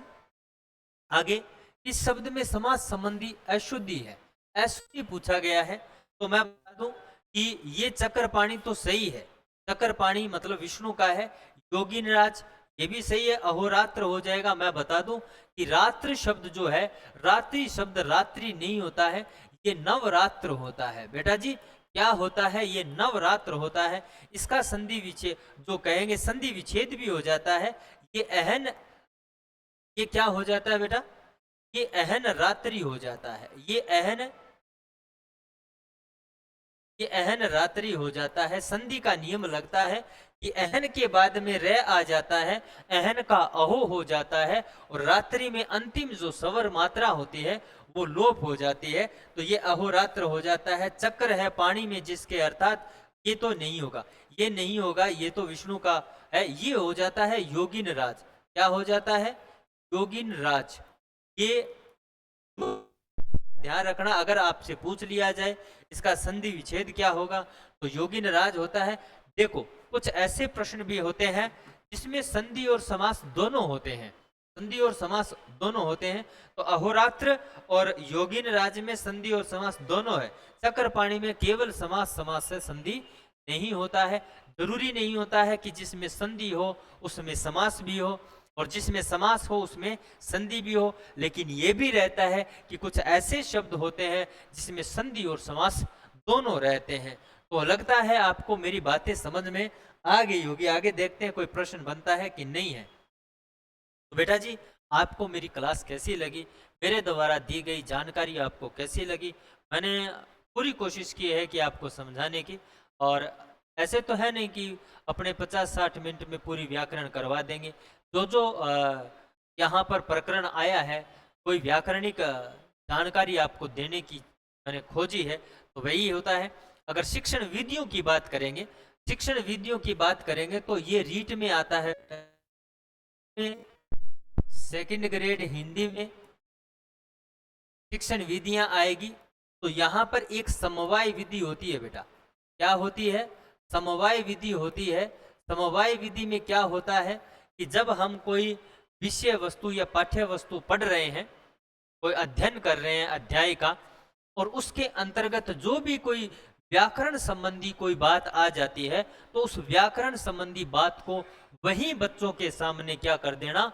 आगे, इस शब्द में समाज संबंधी अशुद्धि है, अशुद्धि पूछा गया है। तो मैं बता दूं कि ये चक्र पाणी तो सही है, चक्र पाणी मतलब विष्णु का है। योगिनराज ये भी सही है, अहोरात्र हो जाएगा। मैं बता दूं कि रात्रि शब्द जो है, रात्रि शब्द रात्रि नहीं होता है, ये नवरात्र होता है बेटा जी। क्या होता है, ये नवरात्र होता है। इसका संधि विच्छेद जो कहेंगे, संधि विच्छेद भी हो जाता है। ये अहन, ये क्या हो जाता है बेटा, ये अहन रात्रि हो जाता है। ये अहन रात्रि हो जाता है। संधि का नियम लगता है कि अहन के बाद में रे आ जाता है, अहन का अहो हो जाता है, और रात्रि में अंतिम जो स्वर मात्रा होती है वो लोप हो जाती है। तो ये अहोरात्र हो जाता है। चक्र है पानी में जिसके, अर्थात ये तो नहीं होगा, ये नहीं होगा, ये तो विष्णु का है। ये हो जाता है योगिन राज। क्या हो जाता है, योगिन राज। ये ध्यान रखना, अगर आपसे पूछ लिया जाए इसका संधि विच्छेद क्या होगा तो योगिन राज होता है। देखो कुछ ऐसे प्रश्न भी होते हैं जिसमें संधि और समास दोनों होते हैं, संधि और समास दोनों होते हैं। तो अहोरात्र और योगिन राज में संधि और समास दोनों है। चक्र पाणी में केवल समास, समास से संधि नहीं होता है। जरूरी नहीं होता है कि जिसमें संधि हो उसमें समास भी हो, और जिसमें समास हो उसमें संधि भी हो। लेकिन ये भी रहता है कि कुछ ऐसे शब्द होते हैं जिसमें संधि और समास दोनों रहते हैं। तो लगता है आपको मेरी बातें समझ में आ गई होगी। आगे देखते हैं कोई प्रश्न बनता है कि नहीं है। तो बेटा जी, आपको मेरी क्लास कैसी लगी, मेरे द्वारा दी गई जानकारी आपको कैसी लगी? मैंने पूरी कोशिश की है कि आपको समझाने की। और ऐसे तो है नहीं कि अपने 50-60 मिनट में पूरी व्याकरण करवा देंगे। जो जो यहाँ पर प्रकरण आया है, कोई व्याकरणिक जानकारी आपको देने की मैंने खोजी है, तो वही होता है। अगर शिक्षण विधियों की बात करेंगे, शिक्षण विधियों की बात करेंगे तो ये रीट में आता है, सेकंड ग्रेड हिंदी में शिक्षण विधियां आएगी। तो यहाँ पर एक समवाय विधि होती है बेटा। क्या होती है, समवाय विधि होती है। समवाय विधि में क्या होता है कि जब हम कोई विषय वस्तु या पाठ्य वस्तु पढ़ रहे हैं, कोई अध्ययन कर रहे हैं अध्याय का, और उसके अंतर्गत जो भी कोई व्याकरण संबंधी कोई बात आ जाती है, तो उस व्याकरण संबंधी बात को वही बच्चों के सामने क्या कर देना,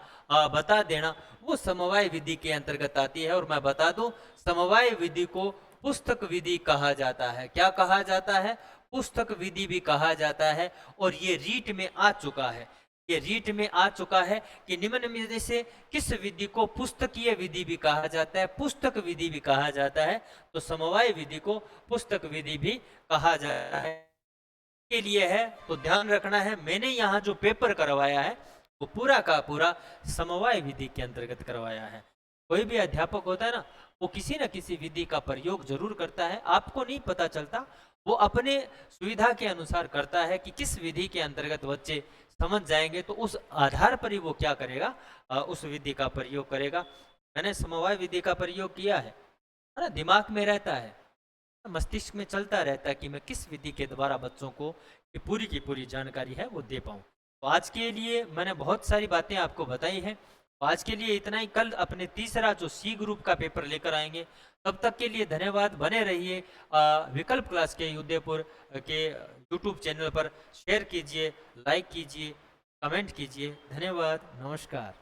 बता देना, वो समवाय विधि के अंतर्गत आती है। और मैं बता दूं, समवाय विधि को पुस्तक विधि कहा जाता है। क्या कहा जाता है, पुस्तक विधि भी कहा जाता है। और ये रीट में आ चुका है, ये रीट में आ चुका है कि निम्न में से किस विधि को पुस्तकीय विधि भी कहा जाता है, पुस्तक विधि भी कहा जाता है। तो समवाय विधि को पुस्तक विधि भी कहा जाता है, के लिए है। तो ध्यान रखना है, मैंने यहाँ जो पेपर करवाया है वो पूरा का पूरा समवाय विधि के अंतर्गत करवाया है। कोई भी अध्यापक होता है ना, वो किसी न किसी विधि का प्रयोग जरूर करता है। आपको नहीं पता चलता, वो अपने सुविधा के अनुसार करता है कि किस विधि के अंतर्गत बच्चे समझ जाएंगे, तो उस आधार पर ही वो क्या करेगा, उस विधि का प्रयोग करेगा। मैंने समवाय विधि का प्रयोग किया है ना, दिमाग में रहता है, मस्तिष्क में चलता रहता है कि मैं किस विधि के द्वारा बच्चों को पूरी की पूरी जानकारी है वो दे पाऊँ। तो आज के लिए मैंने बहुत सारी बातें आपको बताई हैं, आज के लिए इतना ही। कल अपने तीसरा जो सी ग्रुप का पेपर लेकर आएंगे। तब तक के लिए धन्यवाद। बने रहिए विकल्प क्लास के उदयपुर के यूट्यूब चैनल पर। शेयर कीजिए, लाइक कीजिए, कमेंट कीजिए। धन्यवाद, नमस्कार।